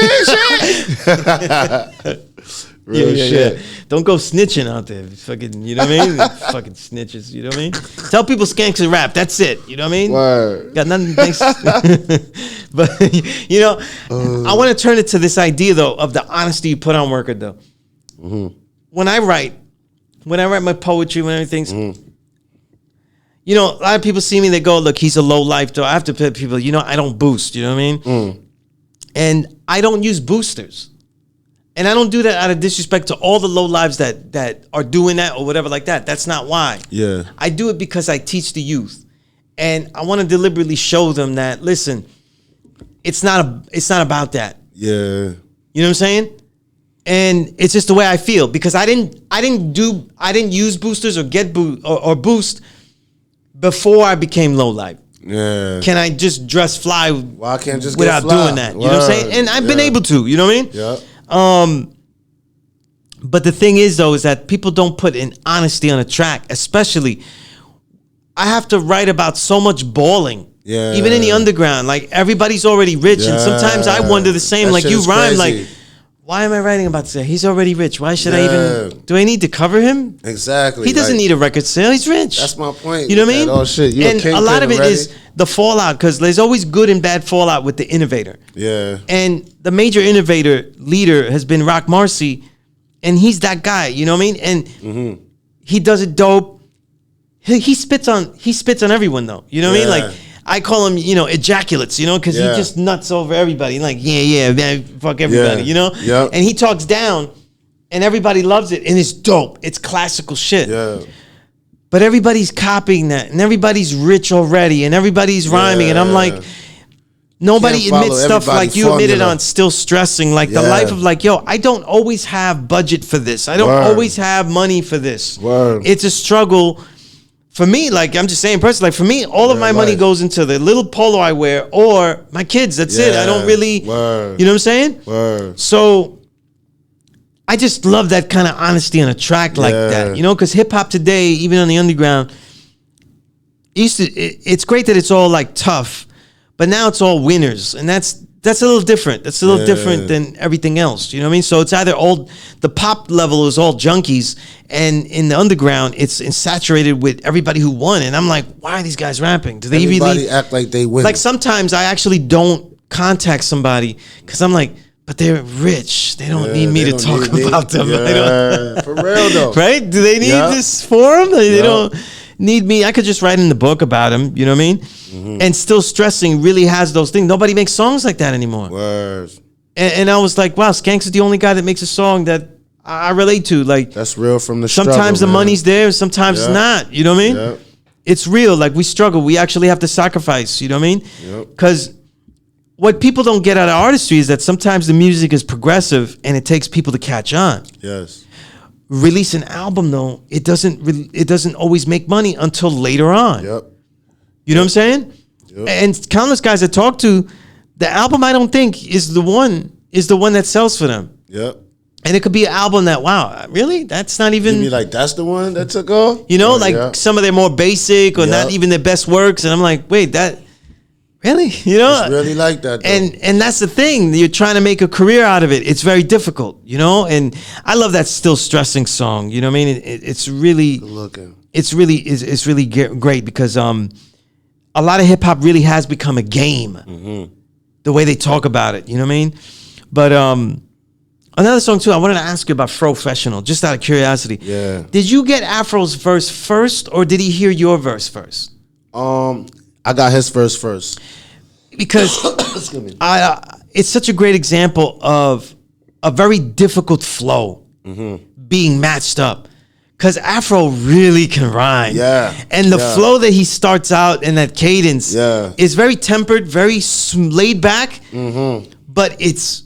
Real shit. Don't go snitching out there, fucking. You know what I mean? Fucking snitches. You know what I mean? Tell people skanks and rap. That's it. You know what I mean? Word. Got nothing. Thanks. But you know, I want to turn it to this idea though of the honesty you put on worker though. Mm-hmm. When I write my poetry, when everything's, you know, a lot of people see me, they go, look, he's a low life though. I have to put people, you know, I don't boost, you know what I mean? And I don't use boosters. And I don't do that out of disrespect to all the low lives that are doing that or whatever like that. That's not why. Yeah. I do it because I teach the youth. And I want to deliberately show them that, listen, it's not about that. Yeah. You know what I'm saying? And it's just the way I feel because I didn't use boosters or get boost before I became low life. Yeah. Can I just dress fly well, I can't just without doing that? You know what I'm saying? And I've been able to, you know what I mean? Yeah. But the thing is though, is that people don't put in honesty on a track, especially I have to write about so much balling. Yeah. Even in the underground, like everybody's already rich. And sometimes I wonder the same, that like you rhyme crazy. Like, why am I writing about this? He's already rich. Why should I even? Do I need to cover him? Exactly. He doesn't need a record sale. He's rich. That's my point. You know what I mean? Oh shit! And a lot of it is the fallout because there's always good and bad fallout with the innovator. Yeah. And the major innovator leader has been Rock Marcy, And he's that guy, you know what I mean? And he does it dope. He spits on everyone though. You know what I mean? Like I call him, you know, ejaculates, you know, because he just nuts over everybody. Like, yeah, man, fuck everybody, you know? Yep. And he talks down and everybody loves it. And it's dope. It's classical shit. Yeah. But everybody's copying that, and everybody's rich already, and everybody's rhyming, and I'm like, nobody admits stuff like you admitted on Still Stressing, like the life of like, yo, I don't always have budget for this. I don't always have money for this. It's a struggle for me. Like I'm just saying, personally, like for me, all of my money goes into the little polo I wear or my kids. That's it. I don't really, you know what I'm saying? So I just love that kind of honesty on a track like that, you know, because hip hop today, even on the underground, it's great that it's all like tough, but now it's all winners, and that's a little different. That's a little different than everything else. You know what I mean? So it's either all the pop level is all junkies, and in the underground, it's saturated with everybody who won. And I'm like, why are these guys rapping? Do they Everybody act like they win? Like sometimes I actually don't contact somebody because I'm like, but they're rich. They don't need me to talk about them. For real though. Right? Do they need this forum? They don't need me. I could just write in the book about them. You know what I mean? And Still Stressing really has those things. Nobody makes songs like that anymore. Words. And I was like, wow, Skanks is the only guy that makes a song that I relate to. Like that's real from the sometimes struggle, the money's there, sometimes it's not. You know what I mean? It's real. Like we struggle. We actually have to sacrifice. You know what I mean? Because what people don't get out of artistry is that sometimes the music is progressive and it takes people to catch on. Yes. Release an album though, it doesn't always make money until later on. Yep. You know what I'm saying? Yep. And countless guys I talk to, the album I don't think is the one that sells for them. Yep. And it could be an album that, wow, really? That's not even... You mean like that's the one that took off? You know, some of their more basic or not even their best works. And I'm like, wait, that... Really? You know? It's really like that though. And that's the thing. You're trying to make a career out of it. It's very difficult, you know? And I love that Still Stressing song. You know what I mean? It's really... Good looking. It's really great because a lot of hip hop really has become a game. The way they talk about it, you know what I mean? But another song too, I wanted to ask you about Professional, just out of curiosity. Yeah. Did you get Afro's verse first, or did he hear your verse first? I got his verse first. Because it's such a great example of a very difficult flow being matched up. Because Afro really can rhyme. Yeah. And the flow that he starts out in that cadence is very tempered, very laid back, but it's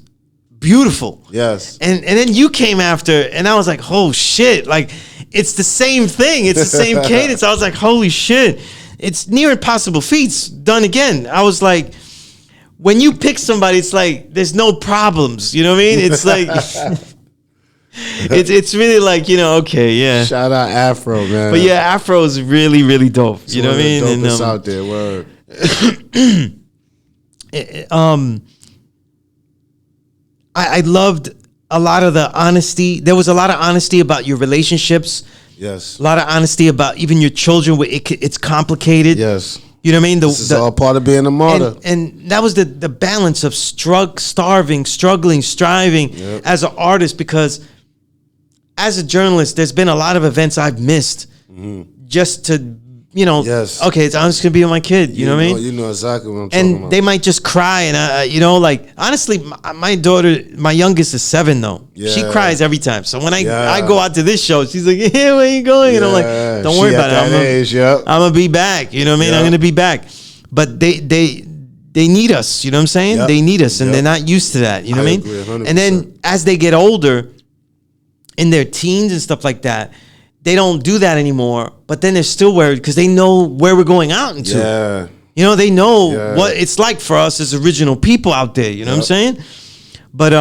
beautiful. Yes. And then you came after, and I was like, oh shit. Like, it's the same thing. It's the same cadence. I was like, holy shit. It's near impossible feats done again. I was like, when you pick somebody, it's like, there's no problems. You know what I mean? It's like... It's really like, you know, okay, yeah. Shout out Afro, man. But yeah, Afro is really, really dope. You know what I mean? Dopest out there, word. I loved a lot of the honesty. There was a lot of honesty about your relationships. Yes. A lot of honesty about even your children. It's complicated. Yes. You know what I mean? This is all part of being a martyr. And that was the balance of struggling, striving as an artist, because as a journalist, there's been a lot of events I've missed just to, you know, okay, I'm just going to be with my kid. You know what I mean? You know exactly what I'm talking about. And they might just cry. And, you know, like, honestly, my daughter, my youngest is 7, though. Yeah. She cries every time. So when I go out to this show, she's like, yeah, where you going? And I'm like, don't worry about it. I'm going to be back. You know what I mean? I'm going to be back. But they need us. You know what I'm saying? They need us. And they're not used to that. You know what I mean? Agree, 100%. And then as they get older, in their teens and stuff like that, they don't do that anymore. But then they're still worried because they know where we're going out into. Yeah. You know, they know what it's like for us as original people out there. You know what I'm saying? But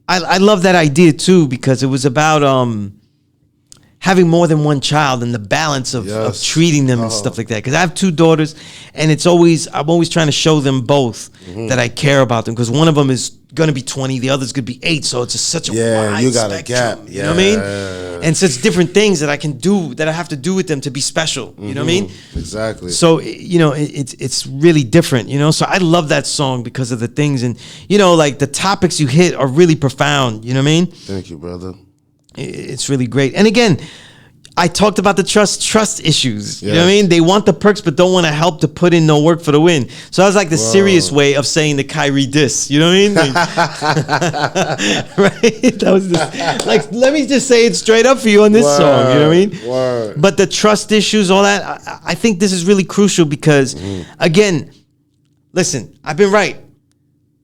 I love that idea too, because it was about having more than one child and the balance of treating them and stuff like that. Because I have 2 daughters, and I'm always trying to show them both that I care about them. Because one of them is going to be 20, the other's going to be 8. So it's just such a wide you got spectrum. a gap. You know what I mean? And such different things that I can do, that I have to do with them to be special. You know what I mean? Exactly. So, you know, it's really different, you know? So I love that song because of the things. And, you know, like the topics you hit are really profound. You know what I mean? Thank you, brother. It's really great. And again, I talked about the trust issues. You know what I Yes. mean? They want the perks, but don't want to help to put in no work for the win. So that was like the serious way of saying the Kyrie diss. You know what I mean? Right? That was like, let me just say it straight up for you on this song. You know what I mean? Word. But the trust issues, all that, I think this is really crucial because, again, listen, I've been right.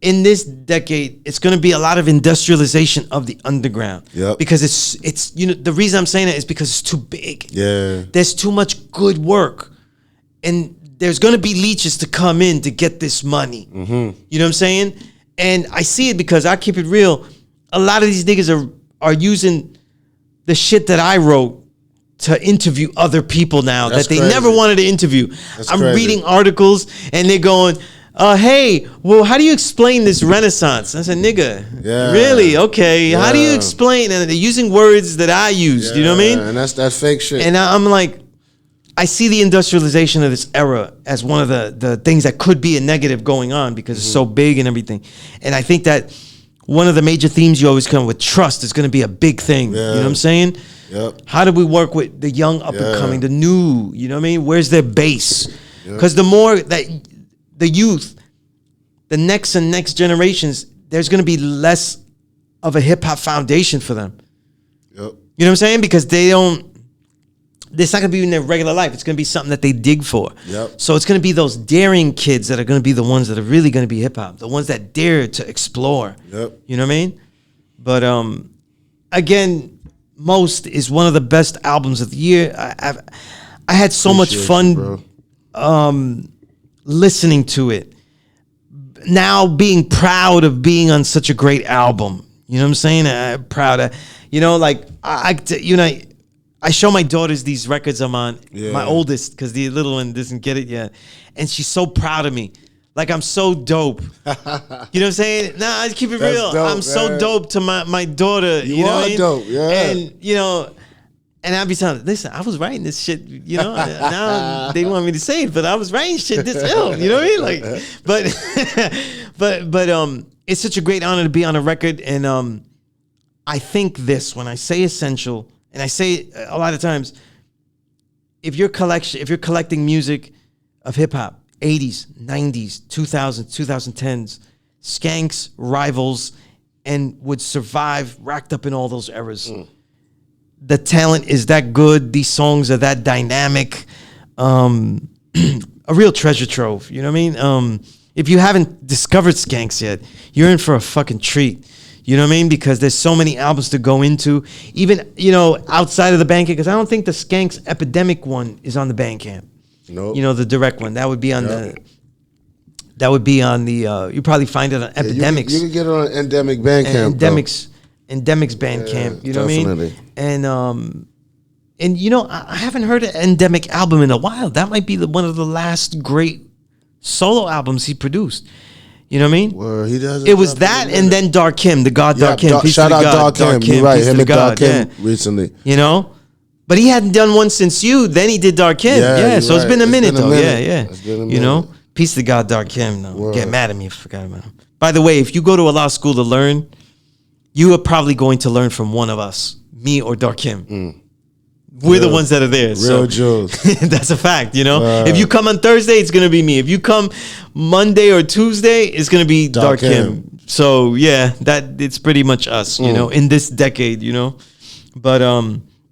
In this decade, it's going to be a lot of industrialization of the underground. Yep. Because it's you know, the reason I'm saying that is because it's too big. Yeah. There's too much good work. And there's going to be leeches to come in to get this money. You know what I'm saying? And I see it because I keep it real. A lot of these niggas are using the shit that I wrote to interview other people now That's that they crazy. never wanted to interview. I'm crazy. reading articles and they're going, hey, well, how do you explain this renaissance? I said, nigga, Yeah. really? Okay. How do you Yeah. explain? And they're using words that I used. You know what I mean? And that's that fake shit. And I'm like, I see the industrialization of this era as one of the things that could be a negative going on because it's so big and everything. And I think that one of the major themes you always come with, trust, is going to be a big thing. Yeah. You know what I'm saying? Yep. How do we work with the young up and coming, the new, you know what I mean? Where's their base? Yep. Because the more that the youth, the next and next generations, there's going to be less of a hip hop foundation for them. Yep. You know what I'm saying? Because it's not going to be in their regular life. It's going to be something that they dig for. Yep. So it's going to be those daring kids that are going to be the ones that are really going to be hip hop, the ones that dare to explore. Yep. You know what I mean? But again, Most is one of the best albums of the year. I had so much Appreciate fun you, bro. listening to it. Now being proud of being on such a great album. You know what I'm saying? I'm proud of, like I show my daughters these records I'm on, my oldest, because the little one doesn't get it yet. And she's so proud of me. Like, I'm so dope. You know what I'm saying? Nah, I keep it That's real. dope, I'm so man. dope to my daughter. You know are what I mean? dope, yeah. And I'll be telling them, listen, I was writing this shit, now they want me to say it, but I was writing shit this ill, you know what I mean? Like, but it's such a great honor to be on a record. And I think this, when I say essential, and I say it a lot of times, if you're collecting music of hip hop, 80s, 90s, 2000s, 2010s, skanks, rivals, and would survive racked up in all those eras. The talent is that good. These songs are that dynamic. A real treasure trove. You know what I mean? If you haven't discovered skanks yet, you're in for a fucking treat. You know what I mean? Because there's so many albums to go into. Even, outside of the Bandcamp, because I don't think the Skanks Epidemic one is on the Bandcamp. Nope. The direct one. That would be on the you probably find it on Epidemics. You can get it on Endemic Bandcamp. Endemics Bandcamp. You know definitely. what I mean? And I haven't heard an Endemic album in a while. That might be one of the last great solo albums he produced. You know what I mean? Well, he does. It was that, and then Dark Him, the God Dark Him. Peace Shout to the out God, Dark Him. You're right. Peace to Him the and God, Dark Him recently. But he hadn't done one since you. Then he did Dark Him. Yeah, So it's right. been a minute, though. It's been a minute. Peace to God, Dark Him. No, Word. get mad at me if I forgot about him. By the way, if you go to a law school to learn, you are probably going to learn from one of us, me or Dark Him. We're the ones that are there. Real jewels. That's a fact, If you come on Thursday, it's going to be me. If you come Monday or Tuesday, it's going to be Dark Him. So, yeah, it's pretty much us, in this decade, But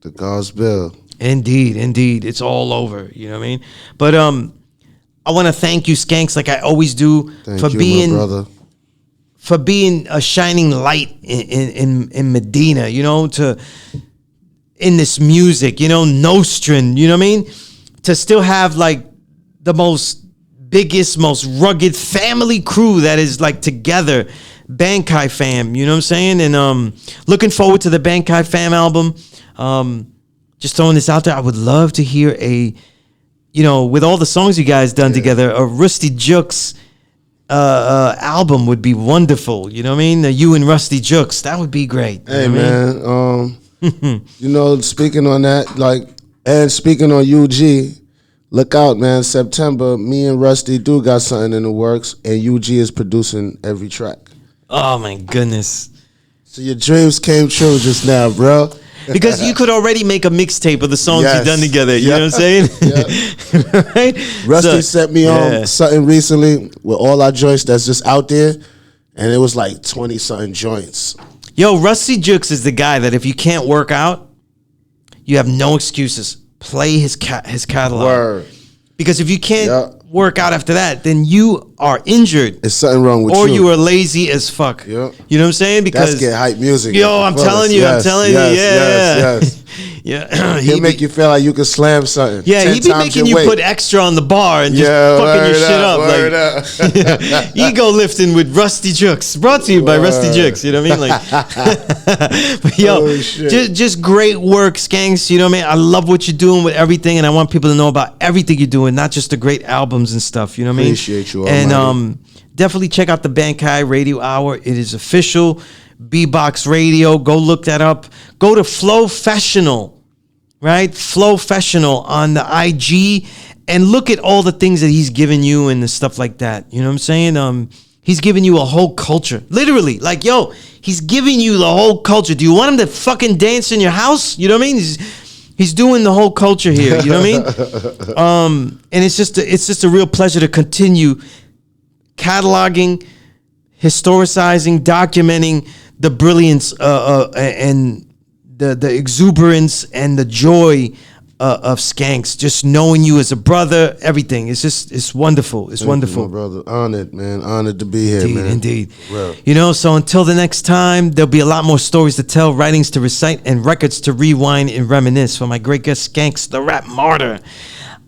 The God's Bill. Indeed. It's all over, you know what I mean? But I want to thank you, Skanks, like I always do, Thank you, my brother. for being a shining light in Medina, in this music, Nostrin, you know what I mean? To still have like the biggest, most rugged family crew that is like together, Bankai fam, you know what I'm saying? And looking forward to the Bankai fam album. Just throwing this out there, I would love to hear with all the songs you guys done together, a Rusty Jukes album would be wonderful. You know what I mean? You and Rusty Jukes, that would be great. Hey, man. Speaking on that, and speaking on UG, look out, man. September, me and Rusty do got something in the works, and UG is producing every track. Oh my goodness. So your dreams came true just now, bro. Because you could already make a mixtape of the songs Yes. you've done together. You know what I'm saying? Right? Rusty So, sent me on something recently with all our joints that's just out there, and it was like 20 something joints. Yo, Rusty Jukes is the guy that if you can't work out, you have no excuses. Play his catalog. Word. Because if you can't Yeah. work out after that, then you are injured. It's something wrong with Or you. you are lazy as fuck. Yeah. You know what I'm saying? Because That's get hype music. yo, I'm telling you, Yes, yes. yeah. He'll make you feel like you can slam something. Yeah, 10 he be times making your you weight. put extra on the bar and just Yeah, fucking your word shit up, up. word Like ego lifting with Rusty Jukes. Brought to you by Rusty Jukes. You know what I mean? Like, but yo, Holy shit. just great work, Skanks. You know what I mean? I love what you're doing with everything, and I want people to know about everything you're doing, not just the great albums and stuff. You know what I mean? Appreciate you, And Almighty. definitely check out the Bankai Radio Hour. It is official. B-Box Radio. Go look that up. Go to Flowfessional. Right? Flowfessional on the IG, and look at all the things that he's given you and the stuff like that. You know what I'm saying? He's giving you a whole culture. Literally. Like, yo, he's giving you the whole culture. Do you want him to fucking dance in your house? You know what I mean? He's doing the whole culture here. You know what I mean? And it's just a real pleasure to continue cataloging, historicizing, documenting the brilliance and the exuberance and the joy of Skanks. Just knowing you as a brother, everything. It's wonderful. It's wonderful. My brother, honored, man. Honored to be here, man. Indeed. Well. You know, so until the next time, there'll be a lot more stories to tell, writings to recite, and records to rewind and reminisce. For my great guest, Skanks, the rap martyr.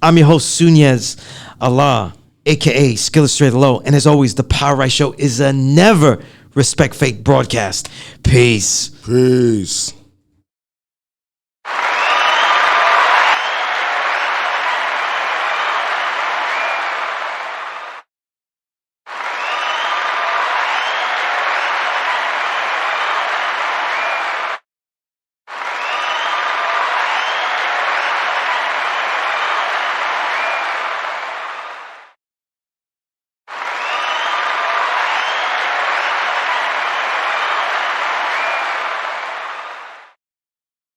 I'm your host, Sunez Allah, a.k.a. Skillustrated Low. And as always, the Power Right Show is a never respect fake broadcast. Peace. Peace.